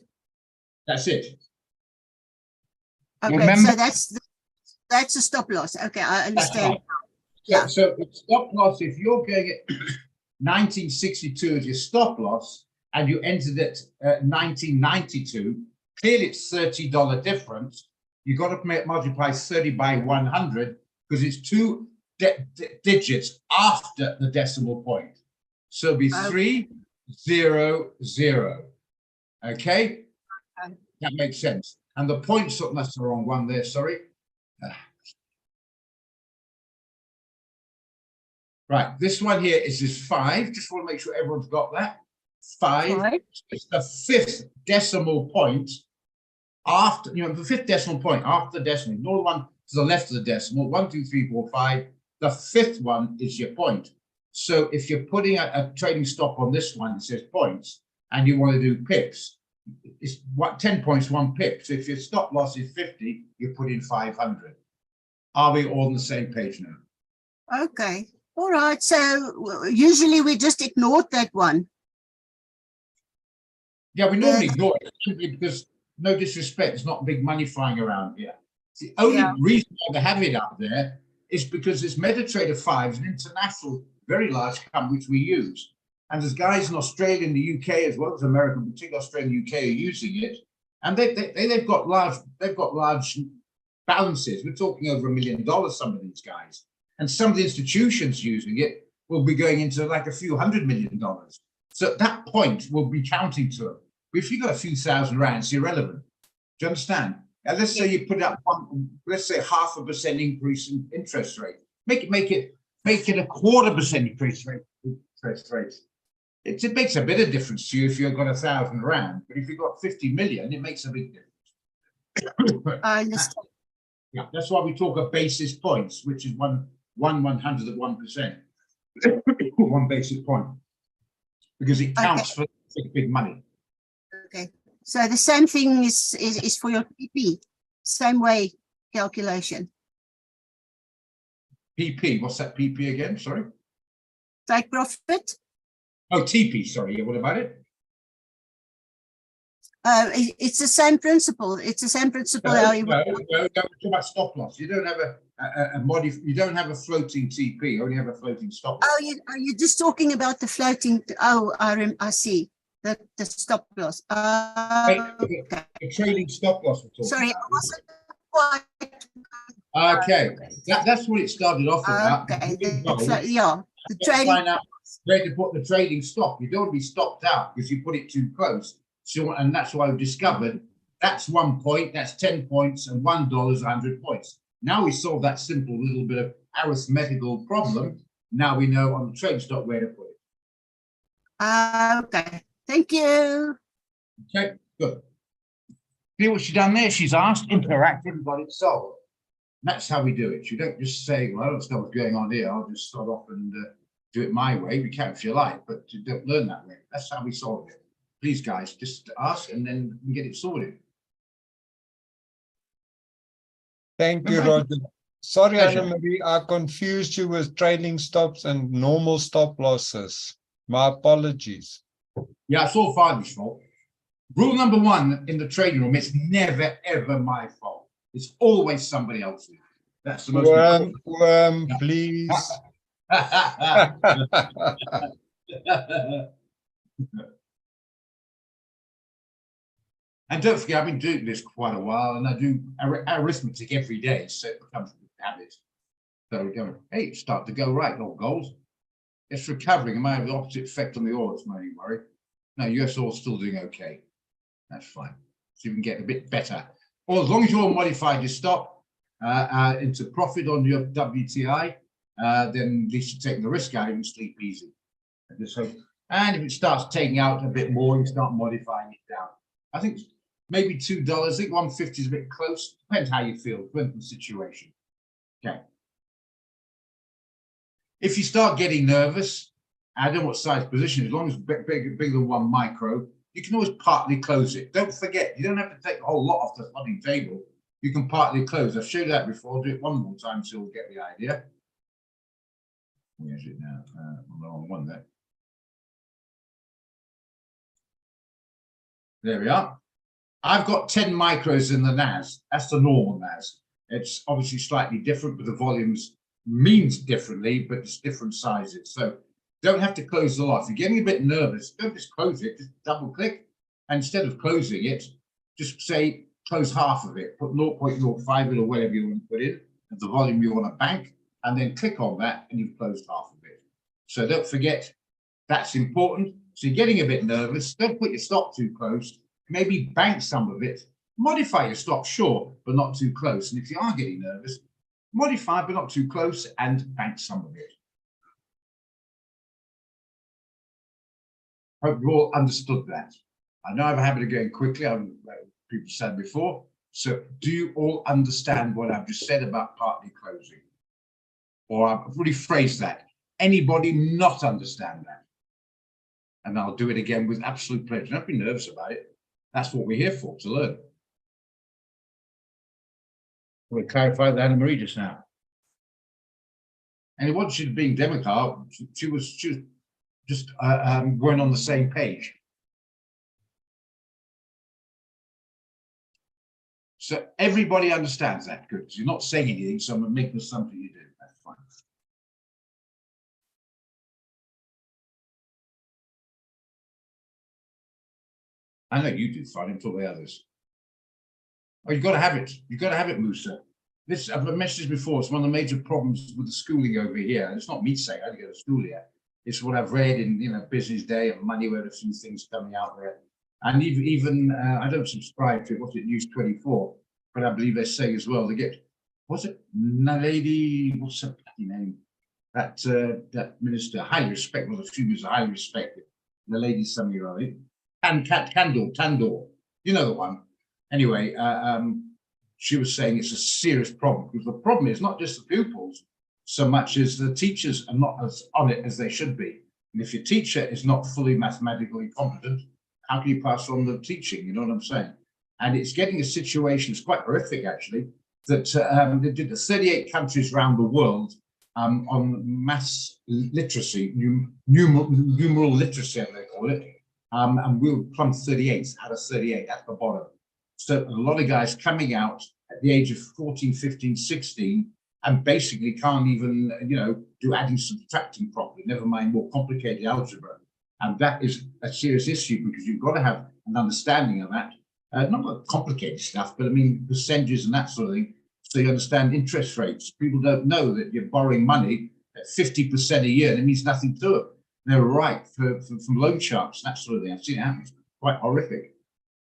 That's it. Okay. Remember- So that's a stop loss. Okay, I understand. Yeah. So the stop loss, if you're going at 1962 as your stop loss, and you entered it at 1992, clearly it's $30 difference. You've got to multiply 30 by 100 because it's 2 digits after the decimal point. So it'll be 300. Okay? That makes sense. And the points, that's the wrong one there, sorry. Right, this one here is 5. Just want to make sure everyone's got that. 5. Right. It's the 5th decimal point after, the 5th decimal point after the decimal. Ignore the one to the left of the decimal. 1, 2, 3, 4, 5. The 5th one is your point. So if you're putting a trading stop on this one, it says points, and you want to do pips, it's what 10 points, 1 pip. So if your stop loss is 50, you put in 500. Are we all on the same page now? Okay. All right. So usually we just ignored that one. Yeah, we normally ignore it simply because, no disrespect, there's not big money flying around here. The only Yeah. reason why they have it up there is because this MetaTrader 5 is an international, very large company which we use. And there's guys in Australia and the UK as well as America, particularly Australia and UK, are using it. And they've got large balances. We're talking over $1 million, some of these guys. And some of the institutions using it will be going into like a few $100 million. So at that point, we'll be counting to them. If you've got a few thousand rands, it's irrelevant. Do you understand? And let's say you put up let's say 0.5% increase in interest rate. Make it a 0.25% increase rate. Interest rates. It makes a bit of difference to you if you've got 1,000 rand, but if you've got 50 million, it makes a big difference. I understand. Yeah, that's why we talk of basis points, which is one 100th of 1%, 1 basis point, because it counts for big money. Okay. So the same thing is for your PP, same way calculation. PP, what's that PP again? Sorry. Take profit. Oh, TP, sorry. Yeah, what about it? It's the same principle. It's the same principle. No, how you talk about stop loss. You don't have you don't have a floating TP. You only have a floating stop loss. Oh, are you just talking about the floating? Oh, I see. The stop loss. Okay. The trading stop loss. We're talking Sorry, I about. wasn't quite. Okay, that's what it started off about. Okay. The Yeah, the trading. find out where to put the trading stop. You don't want to be stopped out because you put it too close. So, and that's why we discovered that's 1 point, that's 10 points, and $1 is 100 points. Now we solved that simple little bit of arithmetical problem. Now we know on the trading stop where to put it. Okay. Thank you. Okay, good. See what she's done there? She's asked, interactive, got it solved. That's how we do it. You don't just say, well, I don't know what's going on here. I'll just start off and do it my way. We can if you like, but you don't learn that way. That's how we solve it. Please, guys, just ask and then we get it sorted. Thank you, Okay. Roger. Sorry, Pleasure. Anna-Marie, I confused you with trailing stops and normal stop losses. My apologies. Yeah, it's all Friday's fault. Rule number 1 in the trading room, it's never, ever my fault. It's always somebody else's. That's the most Worm, Yeah. please. And don't forget, I've been doing this quite a while, and I do arithmetic every day, so it becomes a habit. So we go, hey, it's starting to go right, old gold. It's recovering. It might have the opposite effect on the oil. It's my only worry. No, US oil's still doing okay. That's fine. So you can get a bit better. Or as long as you're modified your stop into profit on your WTI, then at least you're taking the risk out and you sleep easy. And just hope. And if it starts taking out a bit more, you start modifying it down. I think maybe $2. I think 150 is a bit close. Depends how you feel, depends on the situation. Okay. If you start getting nervous, I don't know what size position, as long as it's bigger than 1 micro, you can always partly close it. Don't forget, you don't have to take a whole lot off the funding table. You can partly close. I've showed you that before. I'll do it one more time so you'll get the idea. Where's it now? I'm the wrong one there. There we are. I've got 10 micros in the NAS. That's the normal NAS. It's obviously slightly different, but the volumes means differently, but it's different sizes. So don't have to close the lot. If you're getting a bit nervous, don't just close it, just double click. And instead of closing it, just say close half of it, put 0.05 or whatever you want to put in, of the volume you want to bank, and then click on that and you've closed half of it. So don't forget, that's important. So you're getting a bit nervous, don't put your stop too close, maybe bank some of it, modify your stop, sure, but not too close. And if you are getting nervous, modify but not too close and bank some of it. Hope you all understood that. I know I have a habit of going quickly, people said before. So do you all understand what I've just said about partly closing? Or I've rephrased that. anybody not understand that? And I'll do it again with absolute pleasure. Don't be nervous about it. That's what we're here for, to learn. We clarified that, Anna-Marie, just now. And it wasn't she being Democrat, she was just going on the same page. So everybody understands that, good. You're not saying anything, so I'm making something you do. That's fine. I know you do fine until the others. Oh, you've got to have it. You've got to have it, Musa. This, I've mentioned this before, it's one of the major problems with the schooling over here. And it's not me saying I didn't go to school here. It's what I've read in, Business Day and Money, where a few things coming out there. And even I don't subscribe to it, what's it, News 24, but I believe they say as well, they get, what's it, Naledi, what's her bloody name? That minister, highly respected, well, the females are highly respected. The lady, something or other. And Tandor, you know the one. Anyway, she was saying it's a serious problem, because the problem is not just the pupils so much as the teachers are not as on it as they should be. And if your teacher is not fully mathematically competent, how can you pass on the teaching? You know what I'm saying? And it's getting a situation, it's quite horrific actually, that they did 38 countries around the world on maths literacy, numeral literacy, as they call it. And we were plumb 38 out of 38 at the bottom. So a lot of guys coming out at the age of 14, 15, 16, and basically can't even, do adding, subtracting properly, never mind more complicated algebra. And that is a serious issue, because you've got to have an understanding of that. Not the complicated stuff, but I mean, percentages and that sort of thing. So you understand interest rates. People don't know that you're borrowing money at 50% a year. That means nothing to them. They're right from loan sharks, that sort of thing. I've seen it happen. It's quite horrific.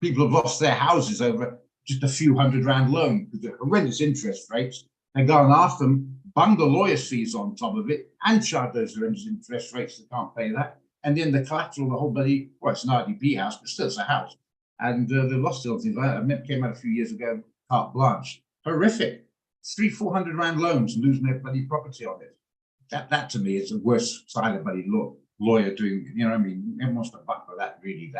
People have lost their houses over just a few £100 loan because they're horrendous interest rates. They go and ask them, bung the lawyer's fees on top of it, and charge those horrendous interest rates that can't pay that. And then the collateral, the whole bloody, well, it's an RDP house, but still it's a house. And they lost it all things like that. It came out a few years ago, carte blanche. Horrific. 300-400 rand loans and losing their bloody property on it. That to me is the worst side of bloody lawyer doing, you know what I mean? Everyone wants to buck for that, really.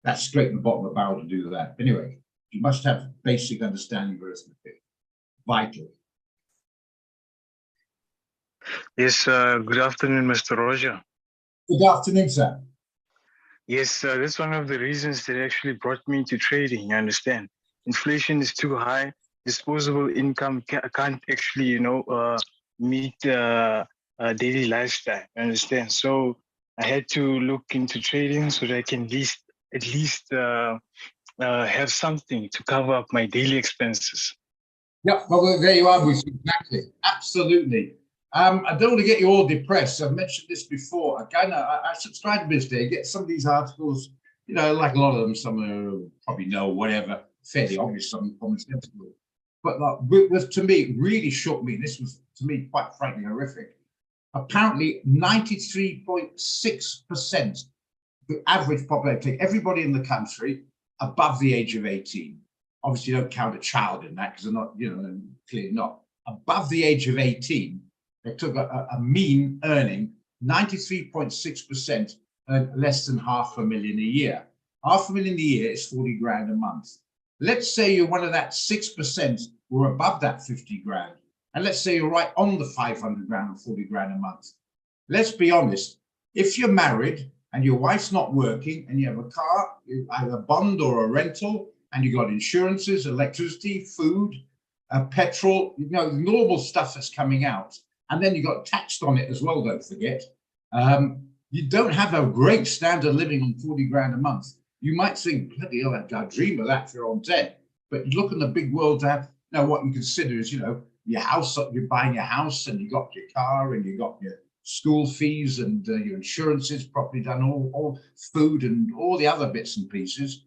That's straight in the bottom of the barrel to do that. Anyway, you must have basic understanding of arithmetic. Vital. Yes, good afternoon, Mr. Roger. Good afternoon, sir. Yes, that's one of the reasons that actually brought me to trading, you understand. Inflation is too high, disposable income can't actually, meet daily lifestyle, you understand? So I had to look into trading so that I can at least have something to cover up my daily expenses. Yeah, well, there you are, Bruce. Exactly. Absolutely. I don't want to get you all depressed. I've mentioned this before. I subscribe to Business Day, get some of these articles, like a lot of them, some probably know, whatever, fairly obvious, some common sensible. But to me, really shocked me. This was, to me, quite frankly, horrific. Apparently, 93.6%, the average population, everybody in the country above the age of 18. Obviously, you don't count a child in that because they're not, clearly not. Above the age of 18, they took a mean earning, 93.6% earn less than $500,000 a year. $500,000 a year is 40 grand a month. Let's say you're one of that 6% who are above that 50 grand. And let's say you're right on the 500 grand or 40 grand a month. Let's be honest, if you're married and your wife's not working and you have a car, either a bond or a rental, and you got insurances, electricity, food, petrol, the normal stuff that's coming out. And then you got taxed on it as well, don't forget. You don't have a great standard of living on 40 grand a month. You might think, bloody hell, I dream of that if you're on 10. But you look in the big world to have, what you consider is, your house, you're buying your house and you got your car and you got your school fees and your insurances properly done, all food and all the other bits and pieces.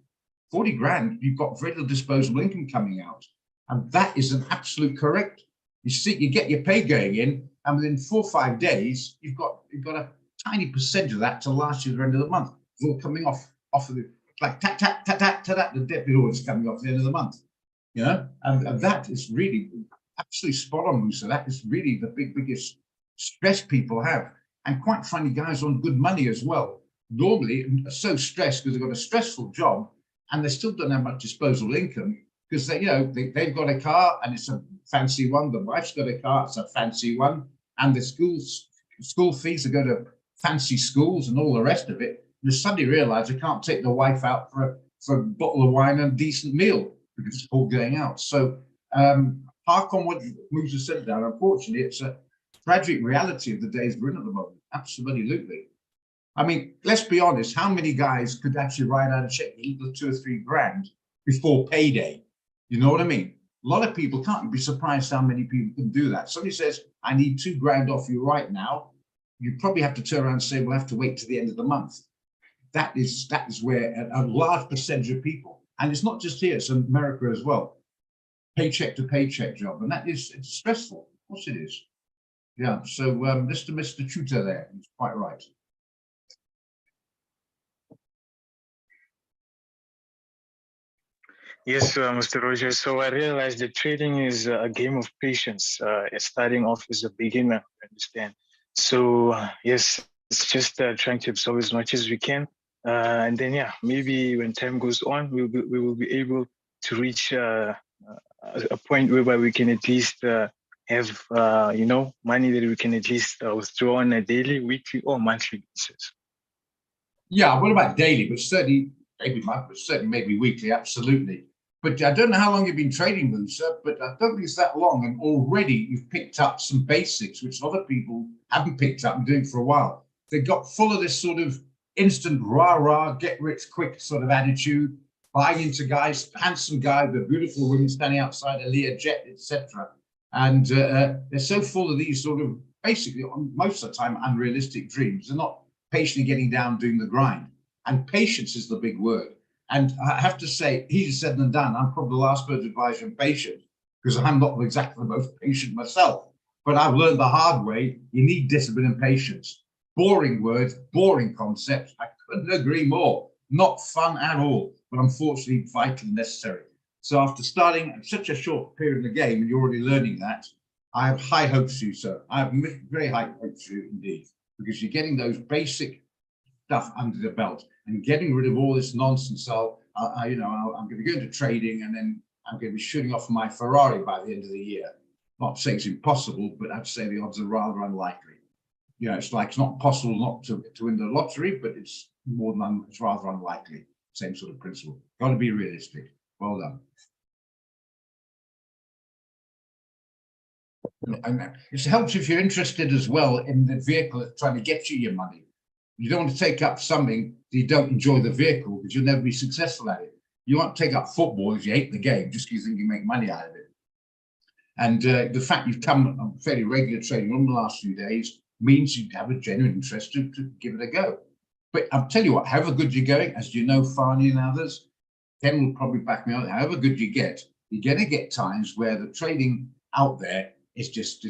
40 grand, you've got very little disposable income coming out. And that is an absolute correct. You see, you get your pay going in, and within 4 or 5 days, you've got a tiny percentage of that to last you the end of the month. It's all coming off of the, like tat, tat, tat, tat, tat, tat, the debt bill is coming off the end of the month. And that is really absolutely spot on, Musa. That is really the biggest stress people have. And quite funny, guys on good money as well, normally are so stressed because they've got a stressful job and they still don't have much disposable income because they, they've got a car and it's a fancy one. The wife's got a car, it's a fancy one. And the school fees, they go to fancy schools and all the rest of it. And they suddenly realize they can't take the wife out for a bottle of wine and a decent meal because it's all going out. So hark on what Musa said there. Unfortunately, it's a tragic reality of the days we're in at the moment. Absolutely. I mean, let's be honest, how many guys could actually write out a check for 2 or 3 grand before payday? You know what I mean? A lot of people can't. You'd be surprised how many people can do that. Somebody says, I need 2 grand off you right now. You probably have to turn around and say, we'll have to wait to the end of the month. That is where a large percentage of people, and it's not just here, it's in America as well, paycheck to paycheck job. And it's stressful. Of course it is. Yeah. So Mr. Tutor there, he's quite right. Yes, Mr. Roger. So I realized that trading is a game of patience. Starting off as a beginner, I understand. So yes, it's just trying to absorb as much as we can, and then yeah, maybe when time goes on, we will be able to reach a point whereby we can at least have money that we can at least withdraw on a daily, weekly, or monthly basis. Yeah. What about daily? But certainly maybe monthly, but certainly maybe weekly. Absolutely. But I don't know how long you've been trading, Musa, but I don't think it's that long. And already you've picked up some basics, which other people haven't picked up and doing for a while. They got full of this sort of instant rah-rah, get rich quick sort of attitude, buying into guys, handsome guy, the beautiful women standing outside a Learjet, etc. And they're so full of these sort of basically, most of the time, unrealistic dreams. They're not patiently getting down, doing the grind. And patience is the big word. And I have to say, easier said than done. I'm probably the last person to advise you on patience because I'm not exactly the most patient myself. But I've learned the hard way, you need discipline and patience. Boring words, boring concepts. I couldn't agree more. Not fun at all, but unfortunately vital and necessary. So after starting at such a short period in the game, and you're already learning that, I have high hopes for you, sir. I have very high hopes for you indeed, because you're getting those basic stuff under the belt and getting rid of all this nonsense. I'm going to go into trading and then I'm going to be shooting off my Ferrari by the end of the year. Not saying it's impossible, but I'd say the odds are rather unlikely. It's like it's not possible not to win the lottery, but it's it's rather unlikely. Same sort of principle. Got to be realistic. Well done. And it helps if you're interested as well in the vehicle that's trying to get you your money. You don't want to take up something that you don't enjoy the vehicle because you'll never be successful at it. You won't take up football if you hate the game just because you think you make money out of it. And the fact you've come on fairly regular trading on the last few days means you have a genuine interest to give it a go. But I'll tell you what, however good you're going, as you know, Fani and others, Ken will probably back me up, however good you get, you're going to get times where the trading out there is just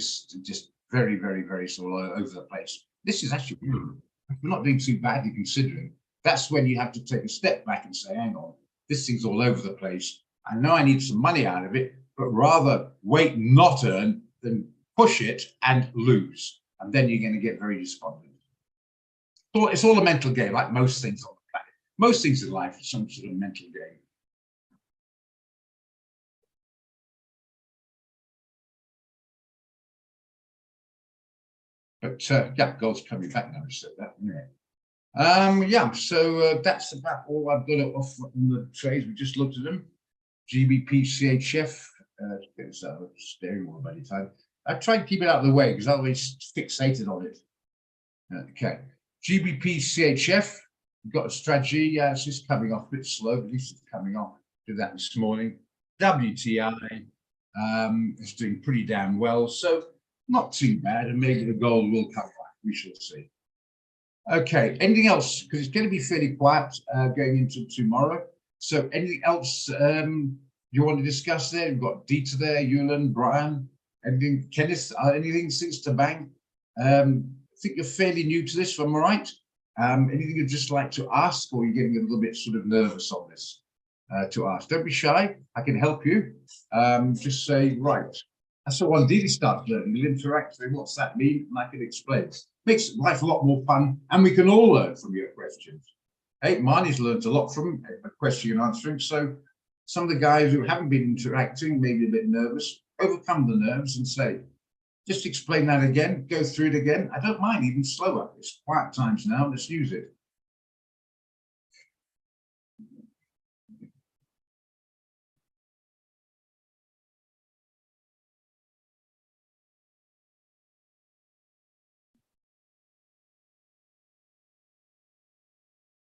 very, very, very sort of over the place. This is actually, we're not doing too badly considering. That's when you have to take a step back and say, hang on, this thing's all over the place. I know I need some money out of it, but rather wait, not earn, than push it and lose. And then you're going to get very despondent. So it's all a mental game, like most things on the planet. Most things in life are some sort of mental game. But yeah, gold's coming back now. I said that. Yeah, so that's about all I've got off on the trades. We just looked at them. GBP CHF. It's a steering wheel by the time. I try to keep it out of the way because otherwise it's fixated on it. Okay. GBP CHF. We've got a strategy. Yeah, it's just coming off a bit slow, but at least it's coming off. Did that this morning. WTI. It's doing pretty damn well. So not too bad. And maybe the gold will come back. We shall see. Okay, anything else? Because it's going to be fairly quiet going into tomorrow. So anything else you want to discuss there? We've got Dieter there, Yulan, Brian, anything, Kenneth, anything since to bang? I think you're fairly new to this, if I'm right. Anything you'd just like to ask, or you're getting a little bit sort of nervous on this to ask? Don't be shy. I can help you. Just say, right. That's what one really starts learning. We'll interact with what's that mean, and I can explain. Makes life a lot more fun, and we can all learn from your questions. Hey, Marnie's learned a lot from a question and answering. So some of the guys who haven't been interacting, maybe a bit nervous, overcome the nerves and say, just explain that again, go through it again. I don't mind, even slower. It's quiet times now, let's use it.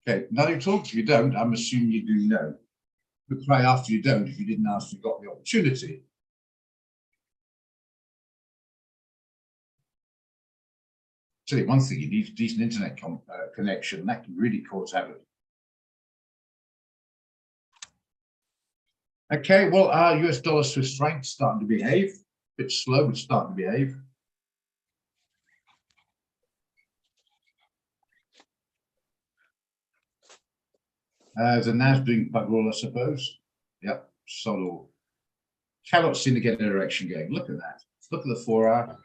Okay, now you talk. If you don't, I'm assuming you do know. But try after you don't, if you didn't ask, you got the opportunity. Tell you one thing, you need a decent internet connection. That can really cause havoc. Okay, well, our US dollar Swiss franc starting to behave. A bit slow, but starting to behave. The NAS doing bug all, I suppose. Yep, solid. Cannot seem to get a direction going. Look at that. Look at the 4 hour.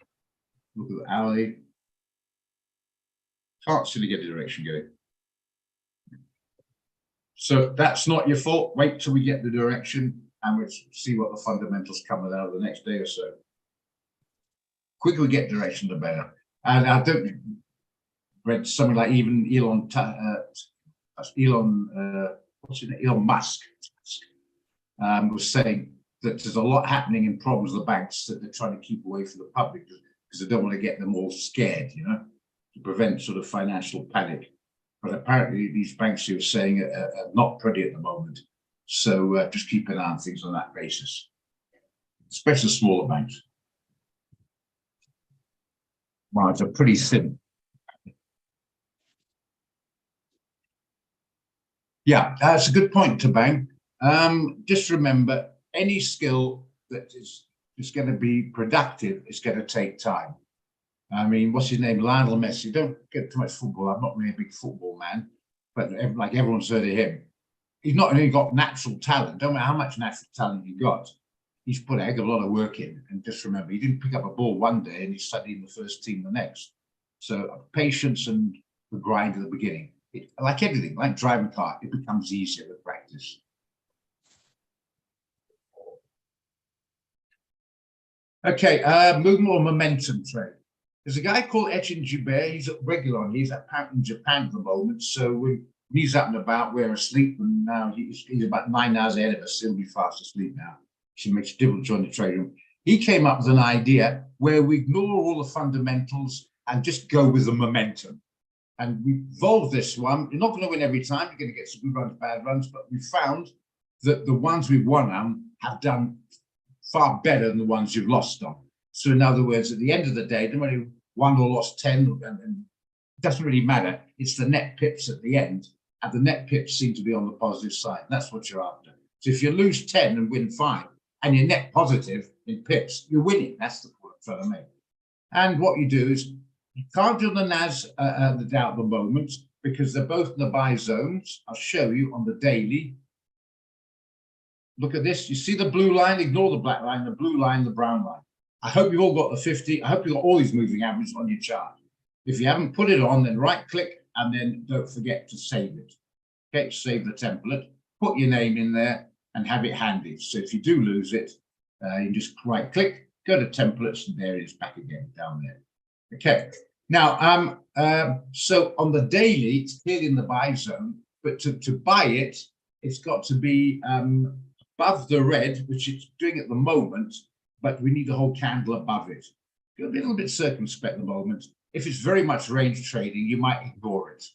Look at the hourly. Can't seem to get a direction going. So that's not your fault. Wait till we get the direction and we'll see what the fundamentals come out of the next day or so. Quicker we get direction, the better. And I don't read something like even Elon Musk was saying that there's a lot happening in problems with the banks that they're trying to keep away from the public because they don't want to get them all scared, you know, to prevent sort of financial panic. But apparently these banks you were saying are not pretty at the moment. So just keep an eye on things on that basis, especially smaller banks. Well, it's a pretty thin. Yeah, that's a good point, Tabang. Just remember, any skill that is going to be productive is going to take time. I mean, what's his name? Lionel Messi. Don't get too much football. I'm not really a big football man, but like everyone's heard of him. He's not only got natural talent. Don't matter how much natural talent he got. He's put a heck of a lot of work in. And just remember, he didn't pick up a ball one day and he studied in the first team the next. So patience and the grind at the beginning. Like everything, like driving a car, it becomes easier with practice. Okay, movement or momentum trade. There's a guy called Etienne Joubert. He's at Regulon. He's out in Japan at the moment. So when he's up and about, we're asleep, and now he's about 9 hours ahead of us. He'll be fast asleep now. She makes it difficult to join the trade room. He came up with an idea where we ignore all the fundamentals and just go with the momentum. And we evolved this one. You're not going to win every time. You're going to get some good runs, bad runs, but we found that the ones we've won on have done far better than the ones you've lost on. So in other words, at the end of the day, no matter you won or lost 10, and it doesn't really matter. It's the net pips at the end, and the net pips seem to be on the positive side. That's what you're after. So if you lose 10 and win 5, and you're net positive in pips, you're winning. That's the point I'm trying to make. And what you do is, you can't do the NAS the Dow at the moment because they're both in the buy zones. I'll show you on the daily. Look at this. You see the blue line? Ignore the black line, the blue line, the brown line. I hope you've all got the 50. I hope you've got all these moving averages on your chart. If you haven't put it on, then right click and then don't forget to save it. Okay, save the template, put your name in there and have it handy. So if you do lose it, you just right click, go to templates, and there it is back again down there. Okay. Now, so on the daily, it's clearly in the buy zone, but to buy it, it's got to be above the red, which it's doing at the moment, but we need the whole candle above it. Be a little bit circumspect at the moment. If it's very much range trading, you might ignore it.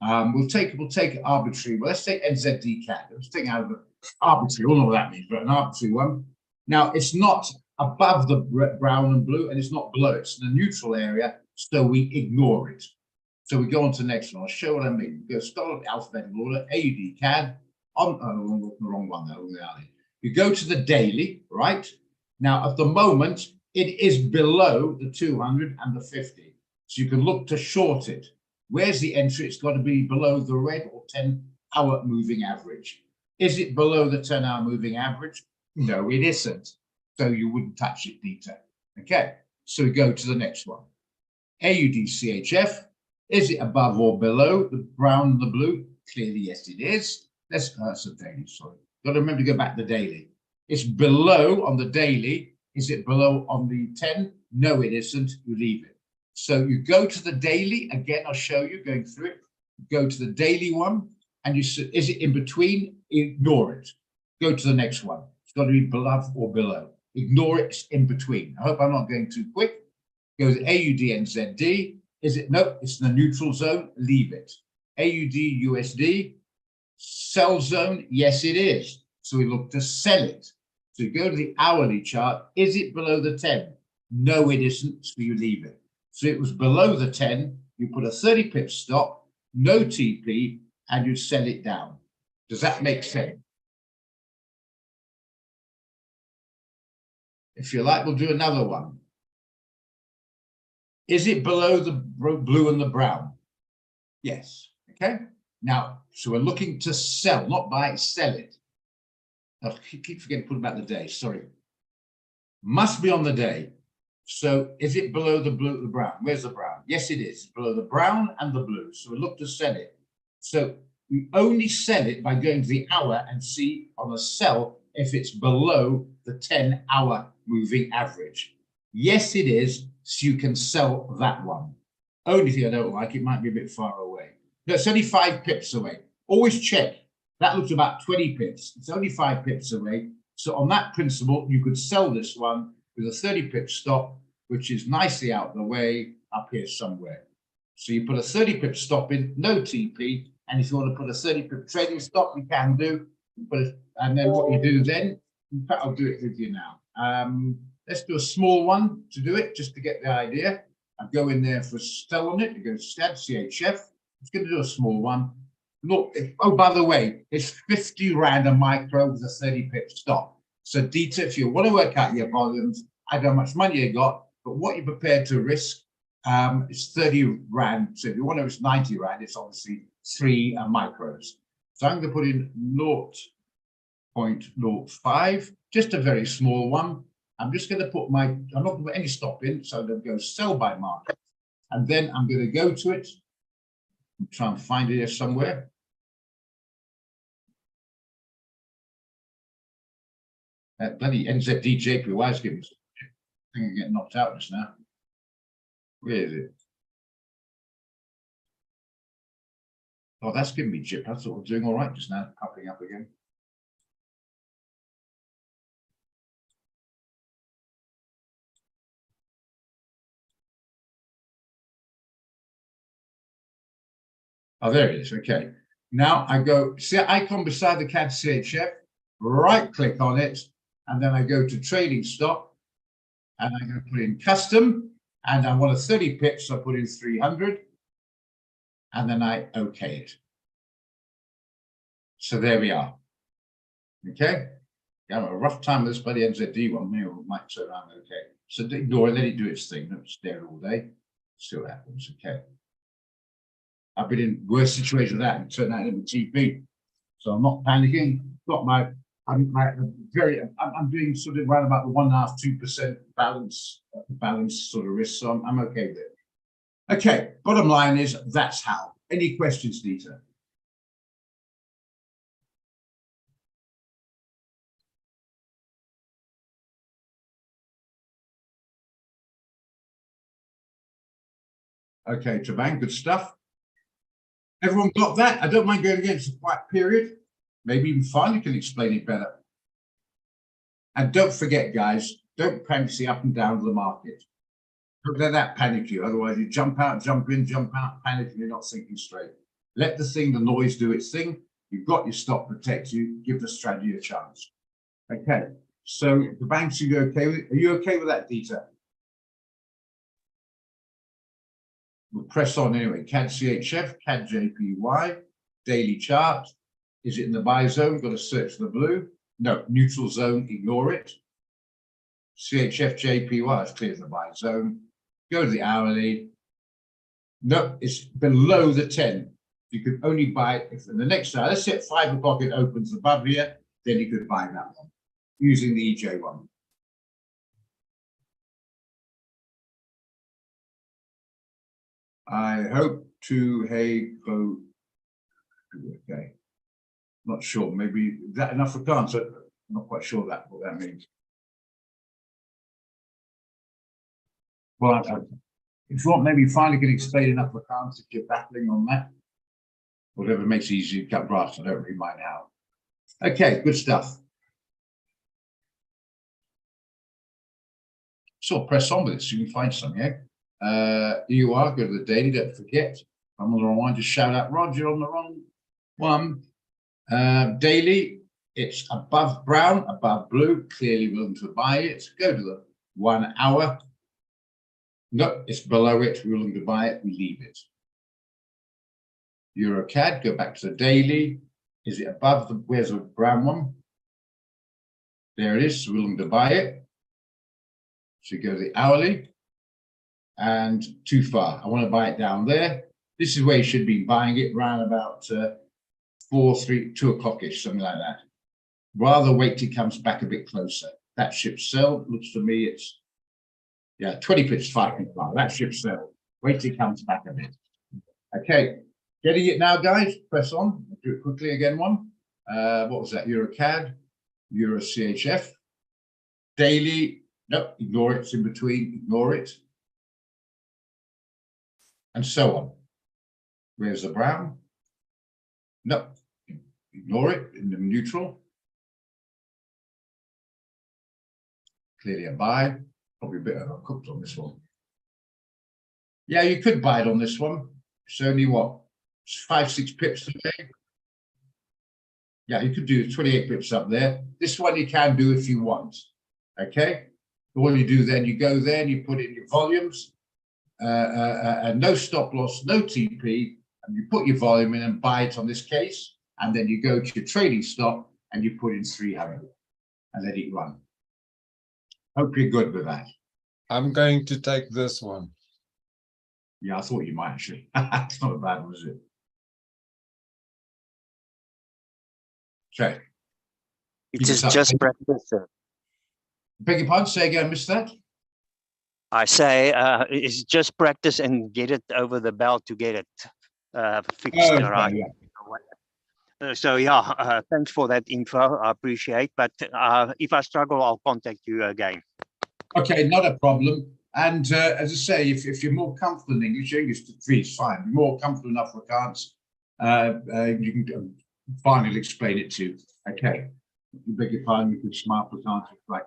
We'll take arbitrary. Well, let's take NZD CAD. Let's take out the arbitrary. We all know what that means, but an arbitrary one. Now, it's not above the brown and blue, and it's not below. It's in the neutral area, so we ignore it. So we go on to the next one. I'll show what I mean. We go start alphabetical order, AUD CAD. On the wrong one there. You go to the daily, right? Now, at the moment, it is below the 200 and the 50. So you can look to short it. Where's the entry? It's got to be below the red or 10-hour moving average. Is it below the 10-hour moving average? No, it isn't. So you wouldn't touch it, Dieter. Okay, so we go to the next one. AUD CHF, is it above or below the brown and the blue? Clearly, yes, it is. That's a daily, sorry. Got to remember to go back to daily. It's below on the daily. Is it below on the 10? No, it isn't. You leave it. So you go to the daily. Again, I'll show you going through it. Go to the daily one, and you say, is it in between? Ignore it. Go to the next one. It's got to be above or below. Ignore it. It's in between. I hope I'm not going too quick. Go to AUD NZD. Is it? Nope, it's in the neutral zone. Leave it. AUD USD. Sell zone. Yes, it is. So we look to sell it. So you go to the hourly chart. Is it below the 10? No, it isn't. So you leave it. So it was below the 10. You put a 30 pip stop, no TP, and you sell it down. Does that make sense? If you like, we'll do another one. Is it below the blue and the brown? Yes. Okay. Now, so we're looking to sell, not buy, sell it. I keep forgetting to put about the day. Sorry. Must be on the day. So is it below the blue, the brown? Where's the brown? Yes, it is. Below the brown and the blue. So we look to sell it. So we only sell it by going to the hour and see on a sell if it's below the 10-hour moving average. Yes, it is. So you can sell that one. Only thing I don't like, it might be a bit far away. No, it's only 5 pips away. Always check. That looks about 20 pips. It's only 5 pips away. So on that principle, you could sell this one with a 30 pip stop, which is nicely out of the way up here somewhere. So you put a 30 pip stop in, no TP. And if you want to put a 30 pip trading stop, you can do. And then what you do then, in fact, I'll do it with you now. Let's do a small one to do it, just to get the idea. I go in there for sell on it. You go STAD CHF. It's going to do a small one. Look, oh, by the way, it's 50 Rand a micro with a 30 pip stop. So Dieter, if you want to work out your volumes, I don't know how much money you got, but what you're prepared to risk is 30 Rand. So if you want to risk 90 Rand, it's obviously 3 micros. So I'm going to put in 0.05, just a very small one. I'm just going to put I'm not going to put any stop in, so I'm going to go sell by market. And then I'm going to go to it and try and find it here somewhere. That bloody NZD JPY is giving me I think I get knocked out just now. Where is it? Oh, that's giving me jip. I thought I was doing all right just now, popping up again. Oh, there it is. Okay. Now I go, see the icon beside the CAD CHF, right click on it, and then I go to trading stop, and I'm going to put in custom, and I want a 30 pips, so I put in 300, and then I OK it. So there we are. Okay. I have a rough time with this bloody NZD one. Maybe we might turn around okay. So ignore it, let it do its thing. Don't stare all day. See what happens. Okay. I've been in worse situations than that and turned out into GP. So I'm not panicking. Got my I'm doing sort of around about the 1.5–2% balance sort of risk. So I'm okay with it. Okay, bottom line is that's how. Any questions, Dieter? Okay, Trevang, good stuff. Everyone got that? I don't mind going against a quiet period. Maybe even finally can explain it better. And don't forget, guys, don't panic the up and down of the market. Don't let that panic you. Otherwise, you jump out, jump in, jump out, panic, and you're not thinking straight. Let the noise do its thing. You've got your stop protect you. Give the strategy a chance. Okay. So the banks, you okay with it? Are you okay with that, Dieter? We'll press on anyway. CAD CHF, CAD JPY, daily chart. Is it in the buy zone? Got to search the blue. No, neutral zone, ignore it. CHF JPY is clear the buy zone. Go to the hourly. No, it's below the 10. You could only buy it if in the next hour, let's say at 5 o'clock it opens above here, then you could buy that one using the EJ one. I hope to hey go. Okay. Not sure. Maybe is that enough for answer? I'm not quite sure what that means. Well, if you want, maybe finally can explain enough for answer if you're battling on that. Whatever makes it easy to cut grass, I don't really mind how. Okay, good stuff. So press on with it so you can find some, yeah? Here you are, go to the daily, don't forget. I'm on the wrong one, just shout out Roger on the wrong one. Daily, it's above brown, above blue, clearly willing to buy it. Go to the 1 hour. No, it's below it, we're willing to buy it, we leave it. EuroCAD, go back to the daily. Is it above the, where's the brown one? There it is, willing to buy it. So you go to the hourly and too far. I want to buy it down there. This is where you should be buying it around about 2 o'clock-ish, something like that. Rather wait till it comes back a bit closer. That ship sell, looks to me it's, yeah, 20 pips, 5.5. That ship sell. Wait till it comes back a bit. Okay, getting it now, guys. Press on. I'll do it quickly again. One. What was that? EuroCAD, Euro CHF, daily. Nope, ignore it. It's in between. Ignore it, and so on. Where's the brown? Nope, ignore it in the neutral. Clearly a buy. Probably a bit overcooked on this one. Yeah, you could buy it on this one. It's only what, 5-6 pips today. Yeah, you could do 28 pips up there. This one you can do if you want. Okay. All you do then, you go there and you put in your volumes, and no stop loss, no TP, and you put your volume in and buy it on this case, and then you go to your trading stop and you put in 300 and let it run. Hope you're good with that. I'm going to take this one. Yeah, I thought you might actually. It's not a bad one, is it? Okay. It is just practice, sir. Beg your pardon, say again, missed that? I say it's just practice and get it over the belt to get it fixed. Okay, Right. yeah. So yeah, thanks for that info. I appreciate. But if I struggle, I'll contact you again. Okay, not a problem. And as I say, if you're more comfortable in English is fine. More comfortable in Afrikaans, you can finally explain it to you. Okay. You beg your pardon, you can smile Afrikaans like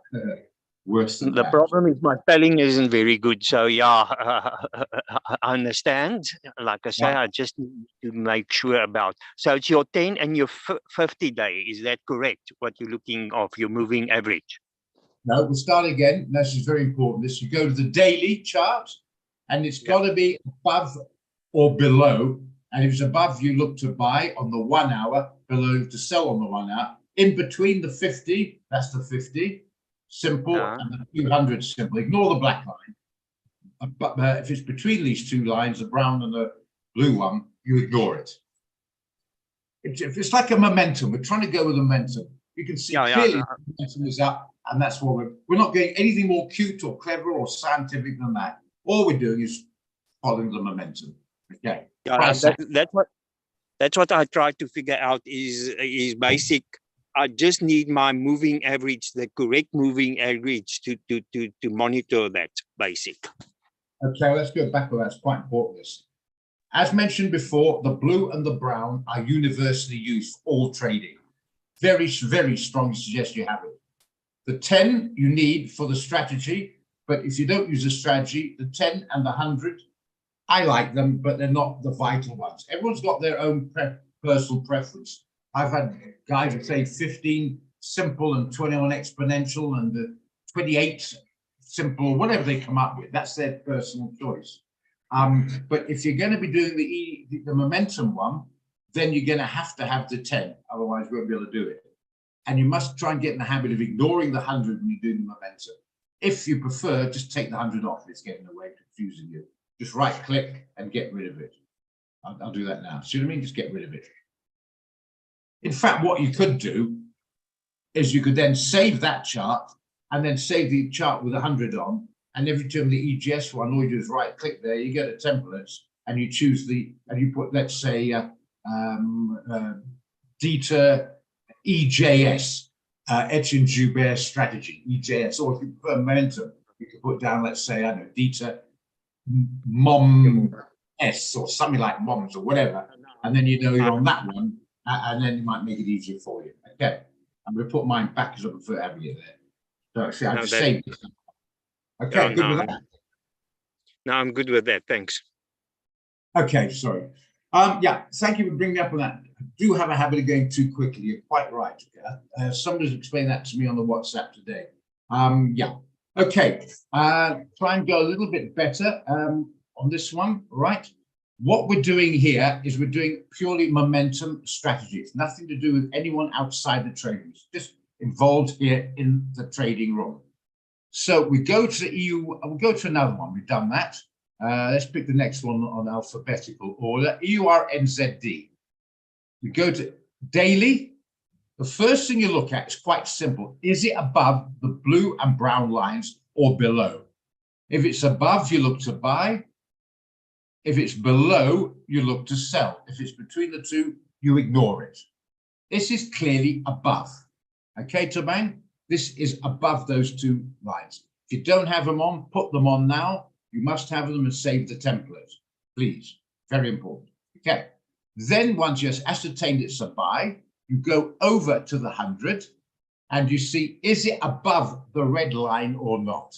worse than The that. problem is my spelling isn't very good. So yeah, I understand. Like I say, Yeah. I just need to make sure about. So it's your 10 and your 50 day. Is that correct? What you're looking of your moving average? No, we'll start again. This is very important. This, you go to the daily chart and it's got to be above or below. And if it's above, you look to buy on the 1 hour, below to sell on the 1 hour. In between the 50, that's the 50, simple, and the 200, simple. Ignore the black line. But if it's between these two lines, the brown and the blue one, you ignore it. It's like a momentum. We're trying to go with a momentum. You can see clearly the momentum is up, and that's what we're not getting anything more cute or clever or scientific than that. All we're doing is following the momentum. Okay. Yeah, that's what I try to figure out is basic. I just need my moving average, the correct moving average to monitor that basic. Okay, let's go back to that. It's quite important. As mentioned before, the blue and the brown are universally used for all trading. Very, very strongly suggest you have it. The 10 you need for the strategy, but if you don't use a strategy, the 10 and the 100, I like them, but they're not the vital ones. Everyone's got their own personal preference. I've had guys that say 15 simple and 21 exponential and 28 simple, whatever they come up with. That's their personal choice. But if you're going to be doing the momentum one, then you're going to have the 10. Otherwise, you won't be able to do it. And you must try and get in the habit of ignoring the 100 when you're doing the momentum. If you prefer, just take the 100 off. It's getting away, confusing you. Just right click and get rid of it. I'll do that now. See what I mean? Just get rid of it. In fact, what you could do is you could then save that chart and then save the chart with 100 on. And every time the EGS one, all you do is right click there, you get a templates and you choose and you put, let's say, DETA EJS, Etienne Joubert strategy, EJS, or if you prefer momentum, you can put down, let's say, I don't know, DETA MOM S or something like MOMS or whatever, and then you know you're on that one, and then it might make it easier for you. Okay, I'm going to put mine back because I prefer having it there. So see, I No, just that- saved it. Okay, No, good with no. that. No, I'm good with that. Thanks. Okay, sorry. Yeah, thank you for bringing me up on that. I do have a habit of going too quickly. You're quite right. Yeah? Somebody's explained that to me on the WhatsApp today. Yeah. Okay. Try and go a little bit better on this one. Right. What we're doing here is we're doing purely momentum strategy. It's nothing to do with anyone outside the trading. It's just involved here in the trading room. So we go to the EU. We'll go to another one. We've done that. Let's pick the next one on alphabetical order. EURNZD. We go to daily. The first thing you look at is quite simple. Is it above the blue and brown lines or below? If it's above, you look to buy. If it's below, you look to sell. If it's between the two, you ignore it. This is clearly above. Okay, Tabang? This is above those two lines. If you don't have them on, put them on now. You must have them and save the template, please. Very important. Okay. Then once you've ascertained it's a buy, you go over to the 100 and you see, is it above the red line or not?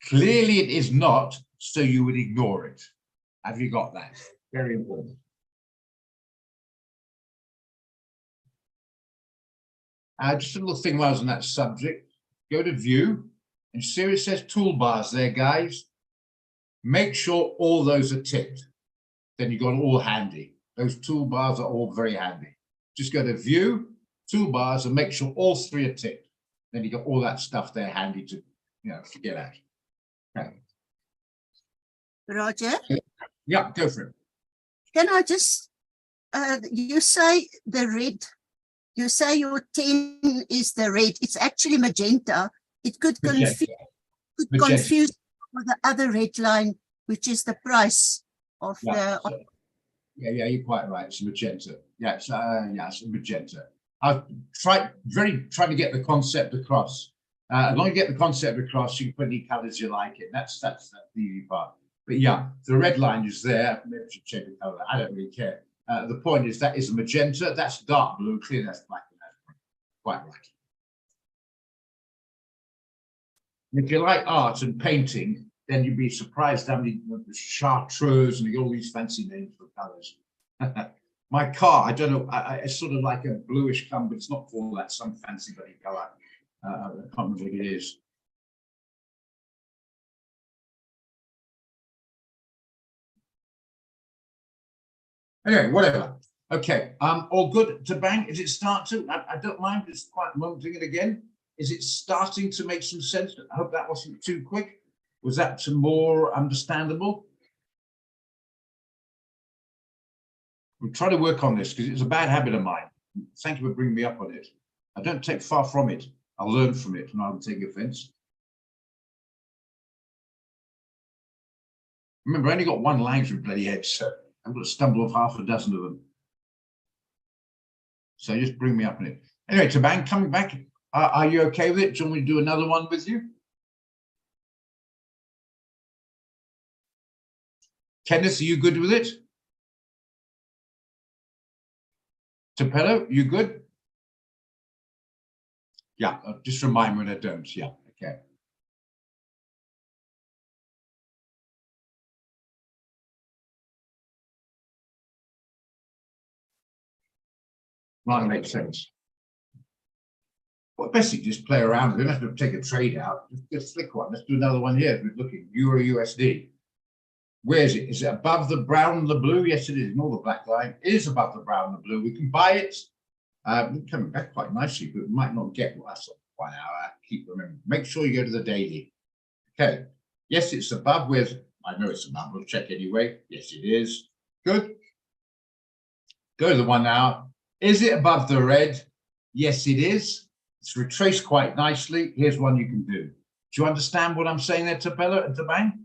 Clearly it is not, so you would ignore it. Have you got that? Very important. Just a little thing while I was on that subject. Go to view and see it says toolbars there, guys. Make sure all those are ticked. Then you've got all handy. Those toolbars are all very handy. Just go to view, toolbars, and make sure all three are ticked. Then you got all that stuff there handy to, to get at. Okay. Roger, Yeah, go for it. can I just, you say the red, you say your 10 is the red. It's actually magenta. It could Magenta. Magenta. confuse with the other red line, which is the price of Yeah, the. yeah, you're quite right. It's magenta. Yeah, it's a magenta. I've trying to get the concept across. As long as you get the concept across, you can put any colors you like it. That's the easy part. But yeah, the red line is there. Maybe I should change the color. I don't really care. The point is that is a magenta. That's dark blue. Clear. That's black. And that's quite right. If you like art and painting, then you'd be surprised how many chartreuse and all these fancy names for colors. My car, I don't know, it's sort of like a bluish color, but it's not for that, some fancy bloody color. I can't remember what it is. Anyway, whatever. Okay, all good to bang. Is it start to? I don't mind. It's quite monitoring it again. Is it starting to make some sense? I hope that wasn't too quick. Was that some more understandable? I'm trying to work on this because it's a bad habit of mine. Thank you for bringing me up on it. I don't take far from it. I'll learn from it and I'll take offense. Remember, I only got one language with bloody head, so I'm going to stumble off half a dozen of them. So just bring me up on it. Anyway, Tabang, coming back, are you okay with it? Do you want me to do another one with you? Kenneth, are you good with it? Tapello, you good? Yeah, just remind me when I don't. Yeah, okay. Well, that makes sense. Well, basically just play around. We don't have to take a trade out. Just flick one. Let's do another one here. We're looking Euro USD. Where is it? Is it above the brown and the blue? Yes, it is. Ignore the black line. It is above the brown and the blue. We can buy it. Coming back quite nicely, but we might not get what that's 1 hour. Keep remembering. Make sure you go to the daily. Okay. Yes, it's above. Where's I know it's above. We'll check anyway. Yes, it is. Good. Go to the 1 hour. Is it above the red? Yes, it is. It's retraced quite nicely. Here's one you can do. Do you understand what I'm saying there, Tabella and Tabang?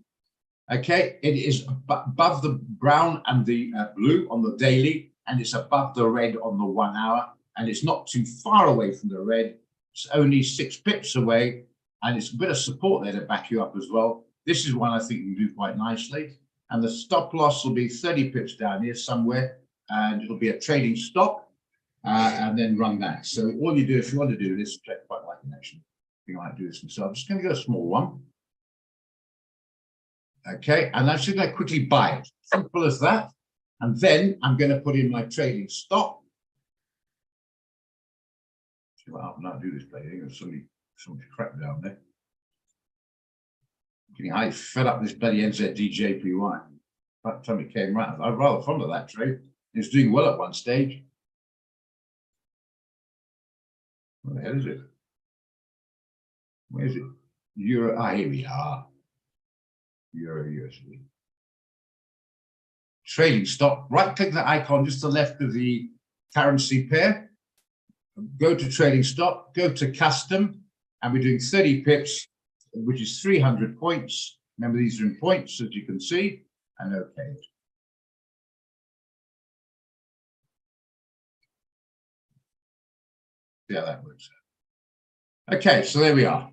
Okay, it is above the brown and the blue on the daily, and it's above the red on the 1 hour, and it's not too far away from the red. It's only 6 pips away, and it's a bit of support there to back you up as well. This is one I think you can do quite nicely. And the stop loss will be 30 pips down here somewhere, and it'll be a trading stop, and then run that. So all you do, if you want to do this, I quite like it actually. You might do this myself. I'm just going to go a small one. Okay, and I'm just going to quickly buy it. Simple as that. And then I'm going to put in my trading stop. See what happens. I'll do this play. There's somebody crap down there. Getting highly fed up with this bloody NZDJPY. By the time it came round, I'm rather fond of that trade. It was doing well at one stage. Where the hell is it? Where is it? Euro. Ah, here we are. Euro USD. Trading stop. Right click the icon just to the left of the currency pair. Go to trading stop. Go to custom, and we're doing 30 pips, which is 300 points. Remember, these are in points, as you can see. And okay. See how that works. Okay, so there we are.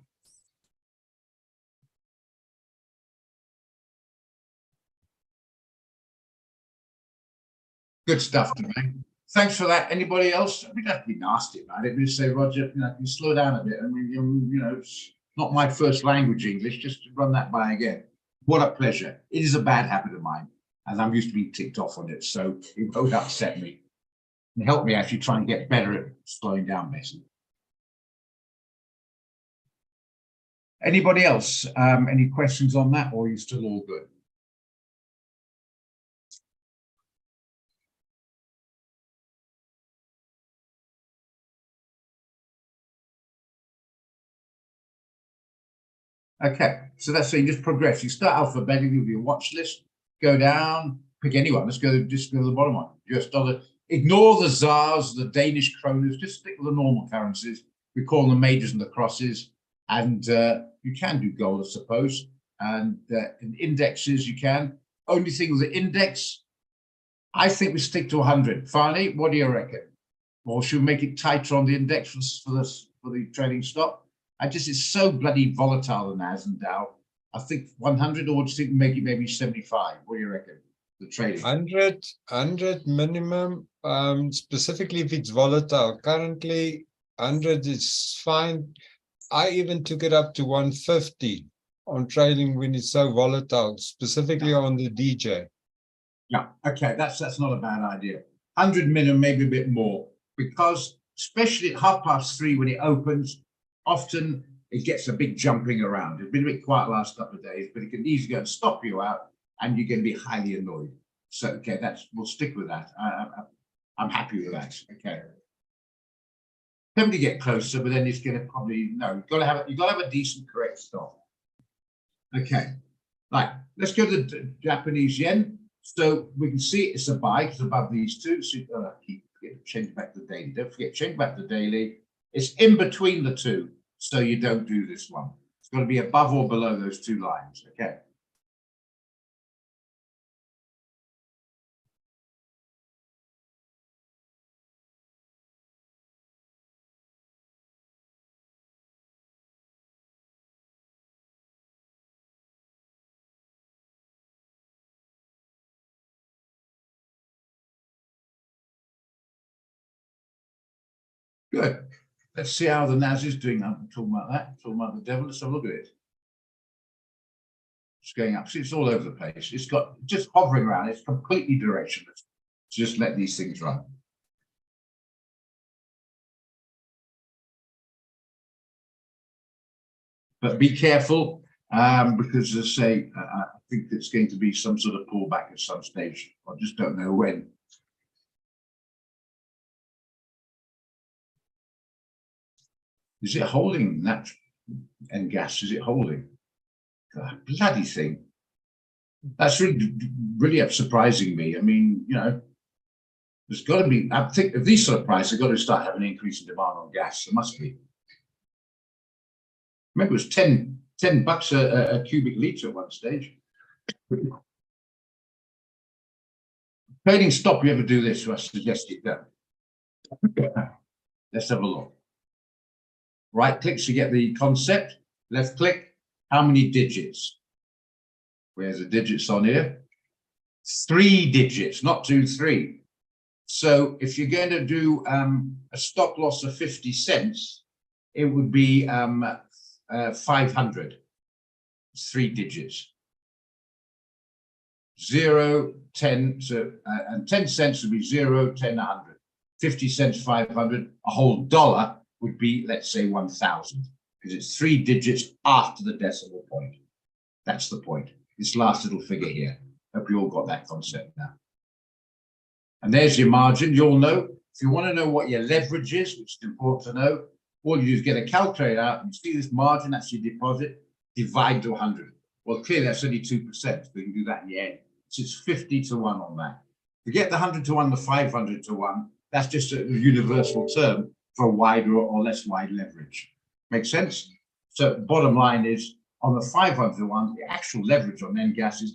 Good stuff, today. Thanks for that. Anybody else? I mean, don't be nasty about it. Just say, Roger, you know, can you slow down a bit? I mean, you know, it's not my first language, English. Just run that by again. What a pleasure. It is a bad habit of mine, and I'm used to being ticked off on it, so it won't upset me. And help me actually try and get better at slowing down, basically. Anybody else? Any questions on that, or are you still all good? Okay, so that's so you just progress. You start alphabetically with your watch list, go down, pick anyone. Let's go just go to the bottom one. US dollar. Ignore the ZARs, the Danish kroners. Just stick with the normal currencies. We call them the majors and the crosses. And you can do gold, I suppose. And in indexes, you can. Only thing with the index, I think we stick to 100. Finally, what do you reckon? Or should we make it tighter on the index for the trading stop? It's so bloody volatile, the NAS and Dow. I think 100, or do you think we make it maybe 75? What do you reckon? The trading 100 minimum, specifically if it's volatile. Currently, 100 is fine. I even took it up to 150 on trading when it's so volatile, specifically on the DJ. Yeah, okay, that's not a bad idea. 100 minimum, maybe a bit more, because especially at 3:30 when it opens, often it gets a big jumping around. It's been a bit quiet the last couple of days, but it can easily go and stop you out, and you're going to be highly annoyed. So, okay, we'll stick with that. I'm happy with that. Okay. Tempting to get closer, but then it's going to probably you've got to have a decent correct stop. Okay, right. Let's go to the Japanese yen. So we can see it's a buy. It's above these two. So keep change back to the daily. Don't forget, change back to the daily. It's in between the two, so you don't do this one. It's got to be above or below those two lines. Okay. Good. Let's see how the NAS is doing. I'm talking about that. I'm talking about the devil. Let's have a look at it. It's going up. See, it's all over the place. It's got just hovering around. It's completely directionless. Just let these things run. But be careful, because as I say, I think it's going to be some sort of pullback at some stage. I just don't know when. Is it holding that and gas? Is it holding? God, bloody thing. That's really surprising me. I mean, you know, there's got to be, I think if these sort of prices have got to start having an increase in demand on gas. There must be. Remember, it was 10 bucks a cubic litre at one stage. Trading stop, you ever do this? So I suggest you don't. Let's have a look. Right click to get the concept. Left click. How many digits? Where's the digits on here? 3 digits, not 2, 3. So if you're going to do a stop loss of 50 cents, it would be 500. It's 3 digits. 0, 10, so and 10 cents would be 0, 10, 100. 50 cents, 500. A whole dollar would be, let's say, 1,000, because it's 3 digits after the decimal point. That's the point. This last little figure here. Hope you all got that concept now. And there's your margin. You'll know. If you want to know what your leverage is, which is important to know, all you do is get a calculator out and see this margin, that's your deposit, divide to 100. Well, clearly that's only 2%. So you can do that in the end. So it's 50 to 1 on that. Forget the 100 to 1, the 500 to 1. That's just a universal term for wider or less wide leverage. Make sense? So bottom line is, on the 500 to 1, the actual leverage on NGAS is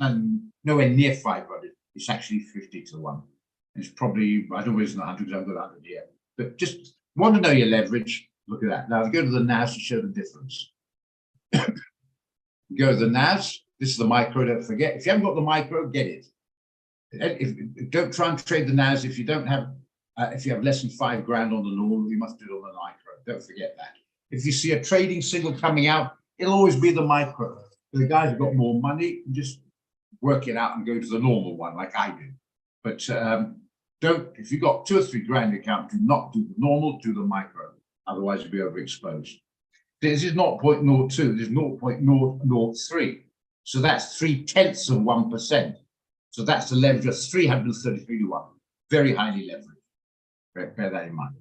nowhere near 500. It's actually 50 to 1. And it's probably, I don't know, it's not 100 because I've got 100 here. But just want to know your leverage, look at that. Now go to the NAS to show the difference. Go to the NAS. This is the micro, don't forget. If you haven't got the micro, get it. Don't try and trade the NAS if you don't have, if you have less than 5 grand on the normal, you must do it on the micro. Don't forget that. If you see a trading signal coming out, it'll always be the micro. The guys who've got more money can just work it out and go to the normal one like I do. But don't, if you've got 2 or 3 grand account, do not do the normal, do the micro. Otherwise you'll be overexposed. This is not 0.02, this is 0.003. So that's 0.3 of 1%. So that's the leverage of 333 to 1. Very highly leveraged. Bear that in mind.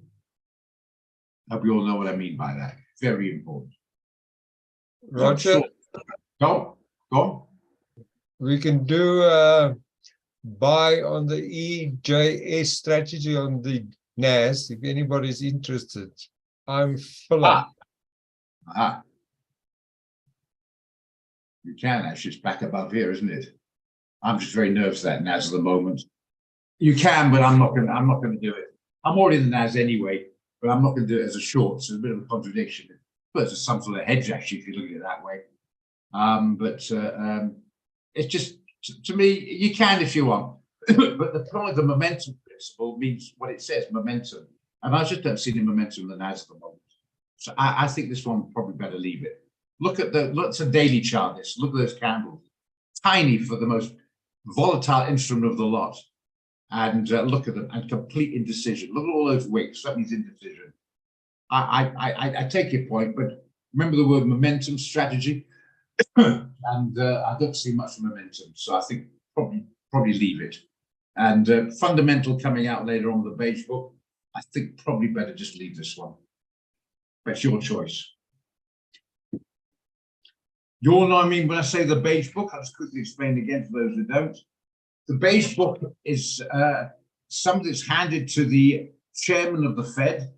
I hope you all know what I mean by that. Very important. Roger, Go on. we can do buy on the EJS strategy on the NAS if anybody's interested. I'm full up. You can actually, it's back above here, isn't it? I'm just very nervous that NAS at the moment. You can, but I'm not going to do it. I'm already in the NAS anyway, but I'm not going to do it as a short. So it's a bit of a contradiction. But it's some sort of hedge actually, if you look at it that way. It's just, to me, you can if you want. But the point of the momentum principle means what it says, momentum. And I just don't see the momentum in the NAS at the moment. So I think this one probably better leave it. Look at it's a daily chart. This, look at those candles, tiny for the most volatile instrument of the lot, and look at them, and complete indecision. Look at all those wicks. That means indecision. I take your point, but remember the word momentum strategy, and I don't see much momentum. So I think probably leave it. And fundamental coming out later on the beige book. I think probably better just leave this one. That's your choice. You all know what I mean when I say the beige book. I'll just quickly explain again for those who don't. The beige book is something that's handed to the chairman of the Fed,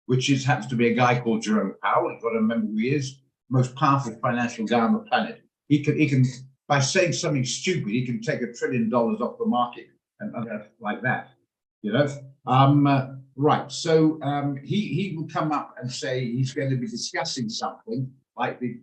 which happens to be a guy called Jerome Powell. You've got to remember who he is, most powerful financial guy on the planet. He can by saying something stupid, he can take $1 trillion off the market and like that, you know. Right. So he will come up and say he's going to be discussing something like the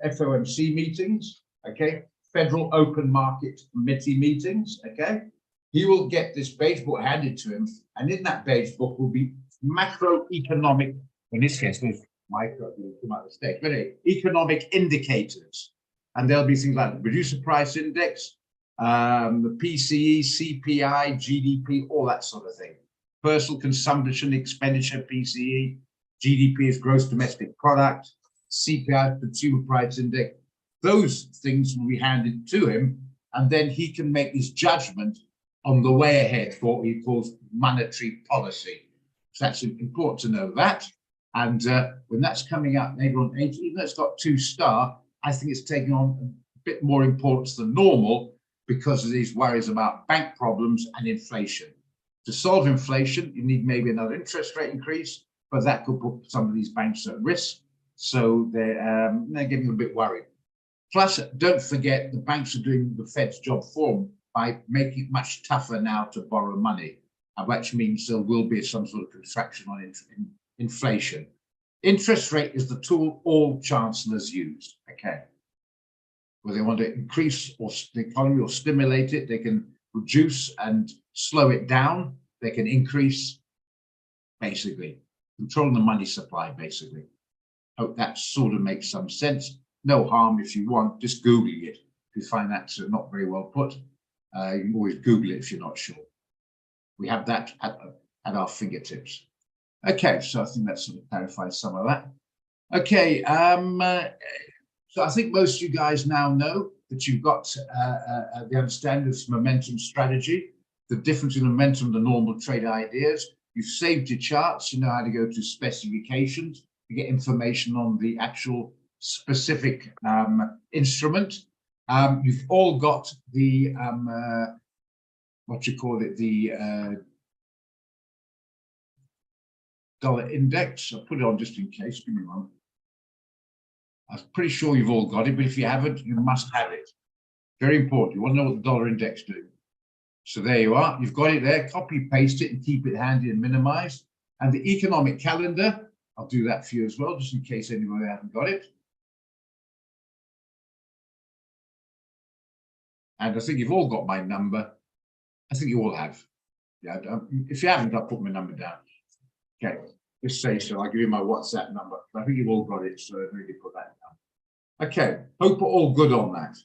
FOMC meetings, okay, Federal Open Market Committee meetings, okay. He will get this beige book handed to him, and in that beige book will be macroeconomic, in this case, there's micro, come out of the state, but anyway, economic indicators. And there'll be things like the producer price index, the PCE, CPI, GDP, all that sort of thing. Personal consumption, expenditure, PCE, GDP is gross domestic product, CPI, consumer price index. Those things will be handed to him, and then he can make his judgment on the way ahead for what he calls monetary policy. So that's important to know that. And when that's coming up later on, even though it's got 2-star, I think it's taking on a bit more importance than normal because of these worries about bank problems and inflation. To solve inflation, you need maybe another interest rate increase, but that could put some of these banks at risk. So they're getting a bit worried. Plus, don't forget the banks are doing the Fed's job for them by making it much tougher now to borrow money, which means there will be some sort of contraction on inflation. Interest rate is the tool all chancellors use. Okay. Where they want to increase or the economy or stimulate it, they can reduce and slow it down. They can increase, basically, controlling the money supply, basically. Hope that sort of makes some sense. No harm if you want, just Googling it. If you find that's not very well put, you can always Google it if you're not sure. We have that at our fingertips. Okay, so I think that sort of clarifies some of that. Okay, so I think most of you guys now know that you've got the understanding of this momentum strategy, the difference in momentum, the normal trade ideas. You've saved your charts, you know how to go to specifications, to get information on the actual specific instrument. You've all got the, the dollar index. I'll put it on just in case, give me one. I'm pretty sure you've all got it, but if you haven't, you must have it. Very important. You want to know what the dollar index do. So there you are. You've got it there. Copy, paste it, and keep it handy and minimized. And the economic calendar, I'll do that for you as well, just in case anybody hasn't got it. And I think you've all got my number. I think you all have. Yeah. If you haven't, I'll put my number down. Okay. Just say so. I'll give you my WhatsApp number. I think you've all got it, so I'll really put that down. Okay. Hope we're all good on that.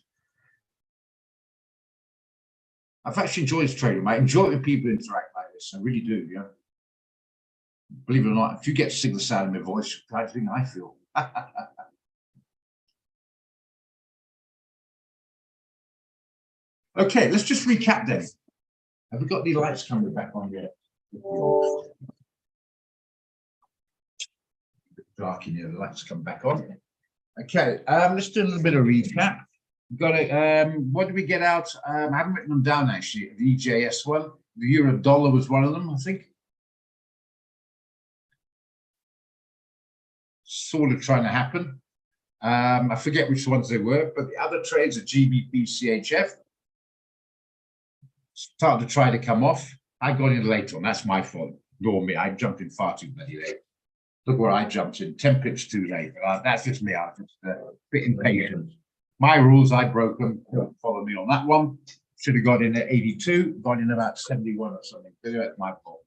I've actually enjoyed trading. I enjoy when people interact like this. I really do. Yeah. Believe it or not, if you get sick of the sound of my voice, I think I feel. Okay, let's just recap then. Have we got any lights coming back on yet? Dark in here, the lights come back on. Okay, let's do a little bit of recap. We've got it. What did we get out? I haven't written them down actually. The EJS one, the euro dollar was one of them, I think. Sort of trying to happen. I forget which ones they were, but the other trades are GBP, CHF. Started to try to come off. I got in late on. That's my fault. Ignore me. I jumped in far too bloody late. Look where I jumped in. 10 pips too late. That's just me. I'm just a bit impatient. My rules, I broke them. Don't follow me on that one. Should have got in at 82. Got in about 71 or something. That's my fault.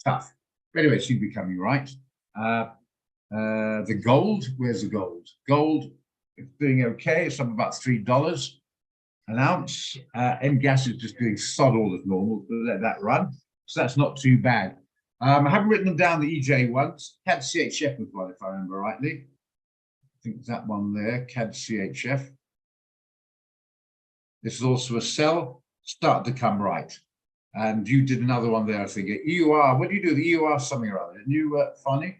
Tough. But anyway, it seemed to be coming right. The gold. Where's the gold? Gold is doing okay. It's up about $3. An ounce. M-gas is just doing sod all as normal, so let that run. So that's not too bad. I haven't written them down, the EJ ones. CAD CHF was one, if I remember rightly. I think it's that one there, CAD CHF. This is also a sell, started to come right. And you did another one there, I think. EUR, what do you do? The EUR something or other. Didn't you, Fanny?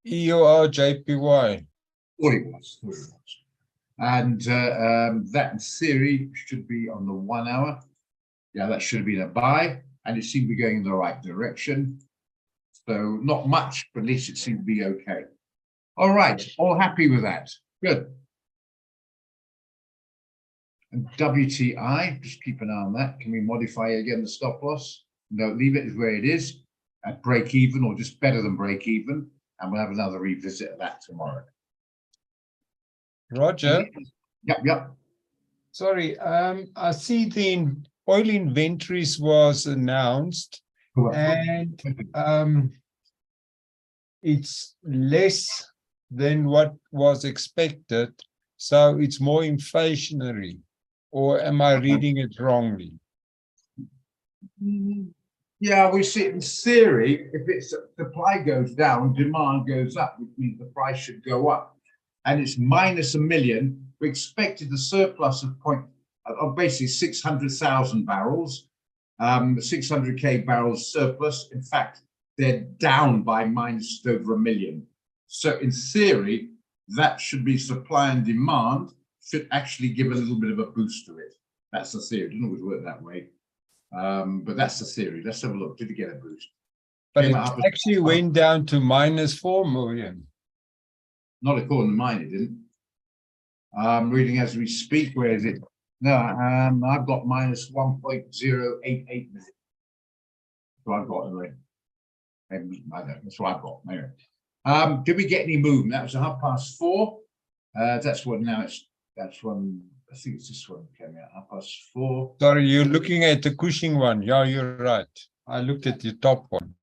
EUR JPY. Thought it was. And that in theory should be on the 1 hour. Yeah, that should have been a buy, and it seemed to be going in the right direction. So not much, but at least it seemed to be okay. All right, all happy with that. Good. And WTI, just keep an eye on that. Can we modify again the stop loss? No, leave it as where it is at break even or just better than break even. And we'll have another revisit of that tomorrow. Roger. Yep. Sorry, I see the oil inventories was announced and it's less than what was expected. So it's more inflationary, or am I reading it wrongly? Yeah, we see it in theory, if it's supply goes down, demand goes up, which means the price should go up. And it's minus 1 million. We expected a surplus of basically 600,000 barrels, 600K barrels surplus. In fact, they're down by minus over 1 million. So in theory, that should be supply and demand should actually give a little bit of a boost to it. That's the theory. It doesn't always work that way. But that's the theory. Let's have a look. Did it get a boost? But it actually went down to minus 4 million. Not according to mine, it didn't. I'm reading as we speak. Where is it? No, I've got minus 1.088 million. So I've got anyway. Maybe, I don't know, that's what I've got. Anyway. Did we get any movement? That was 4:30. That's what now it's, that's one, I think it's this one came out, 4:30. Sorry, you're looking at the Cushing one. Yeah, you're right. I looked at the top one.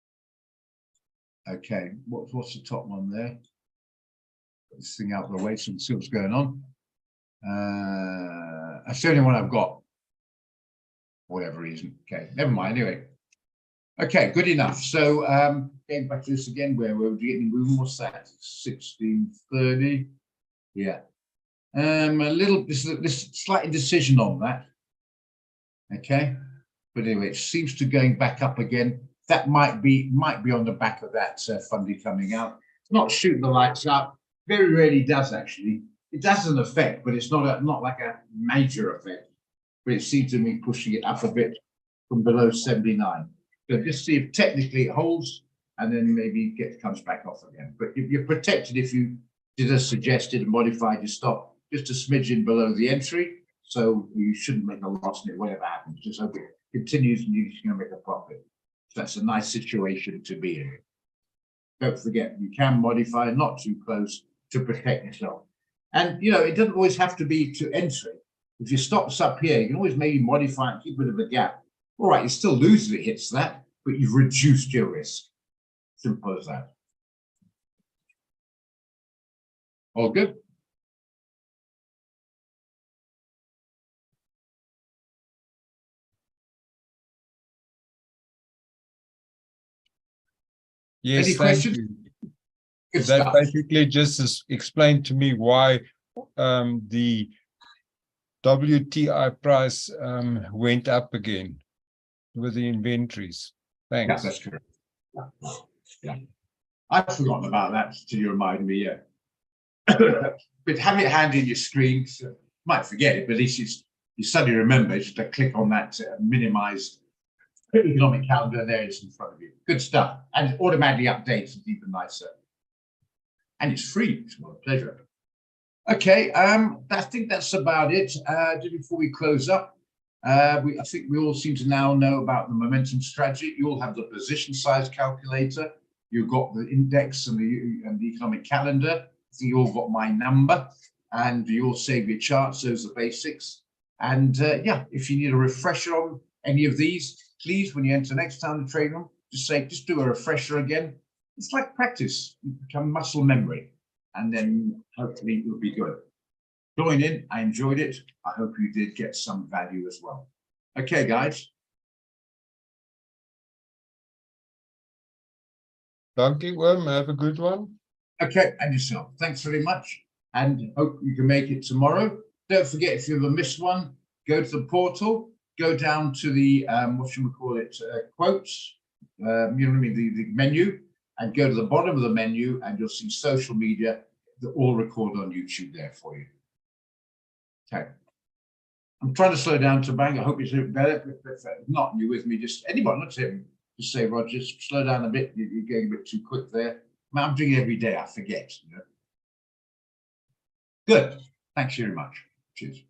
Okay, what's the top one there? Put this thing out of the way so we can see what's going on. That's the only one I've got. For whatever reason. Okay, never mind. Anyway. Okay, good enough. So getting back to this again, where we're getting movement. What's that? 16:30. Yeah. A little this slight indecision on that. Okay, but anyway, it seems to going back up again. That might be on the back of that fundy coming out. It's not shooting the lights up. Very rarely does actually. It does an effect, but it's not like a major effect. But it seems to me pushing it up a bit from below 79. So just see if technically it holds, and then maybe comes back off again. But if you're protected, if you did as suggested and modified your stop just a smidgen below the entry, so you shouldn't make a loss in it, whatever happens. Just hope it continues and you're going to make a profit. So that's a nice situation to be in. Don't forget, you can modify not too close to protect yourself. And you know, it doesn't always have to be to entry. If your stop's up here, you can always maybe modify and keep a bit of a gap. All right, you still lose if it hits that, but you've reduced your risk. Simple as that. All good? Yes, Any thank questions? you. Good That stuff. basically just explained to me why the WTI price went up again with the inventories. Yeah, Thanks. that's correct. Yeah. I've forgotten about that till you remind me, yeah. But having it handy in your screen, so you might forget it, but at least you suddenly remember just to click on that minimize economic calendar, there it's in front of you. Good stuff. And it automatically updates, it's even nicer. And it's free, it's what a pleasure. Okay, I think that's about it. Just before we close up, I think we all seem to now know about the momentum strategy. You all have the position size calculator. You've got the index and the economic calendar. I think you all got my number, and you all save your charts. Those are basics. And yeah, if you need a refresher on any of these, please, when you enter next time the trade room, just do a refresher again. It's like practice. You become muscle memory, and then hopefully it'll be good. Join in. I enjoyed it. I hope you did get some value as well. Okay, guys. Thank you, Worm. Have a good one. Okay, and yourself. Thanks very much, and hope you can make it tomorrow. Don't forget, if you ever miss one, go to the portal, go down to the quotes, you know what I mean, the menu, and go to the bottom of the menu, and you'll see social media that all record on YouTube there for you. Okay. I'm trying to slow down to bang. I hope it's a bit better. If not, you're with me. Just anybody, not him. Just say, Roger, slow down a bit. You're getting a bit too quick there. I'm doing it every day. I forget. You know? Good. Thanks very much. Cheers.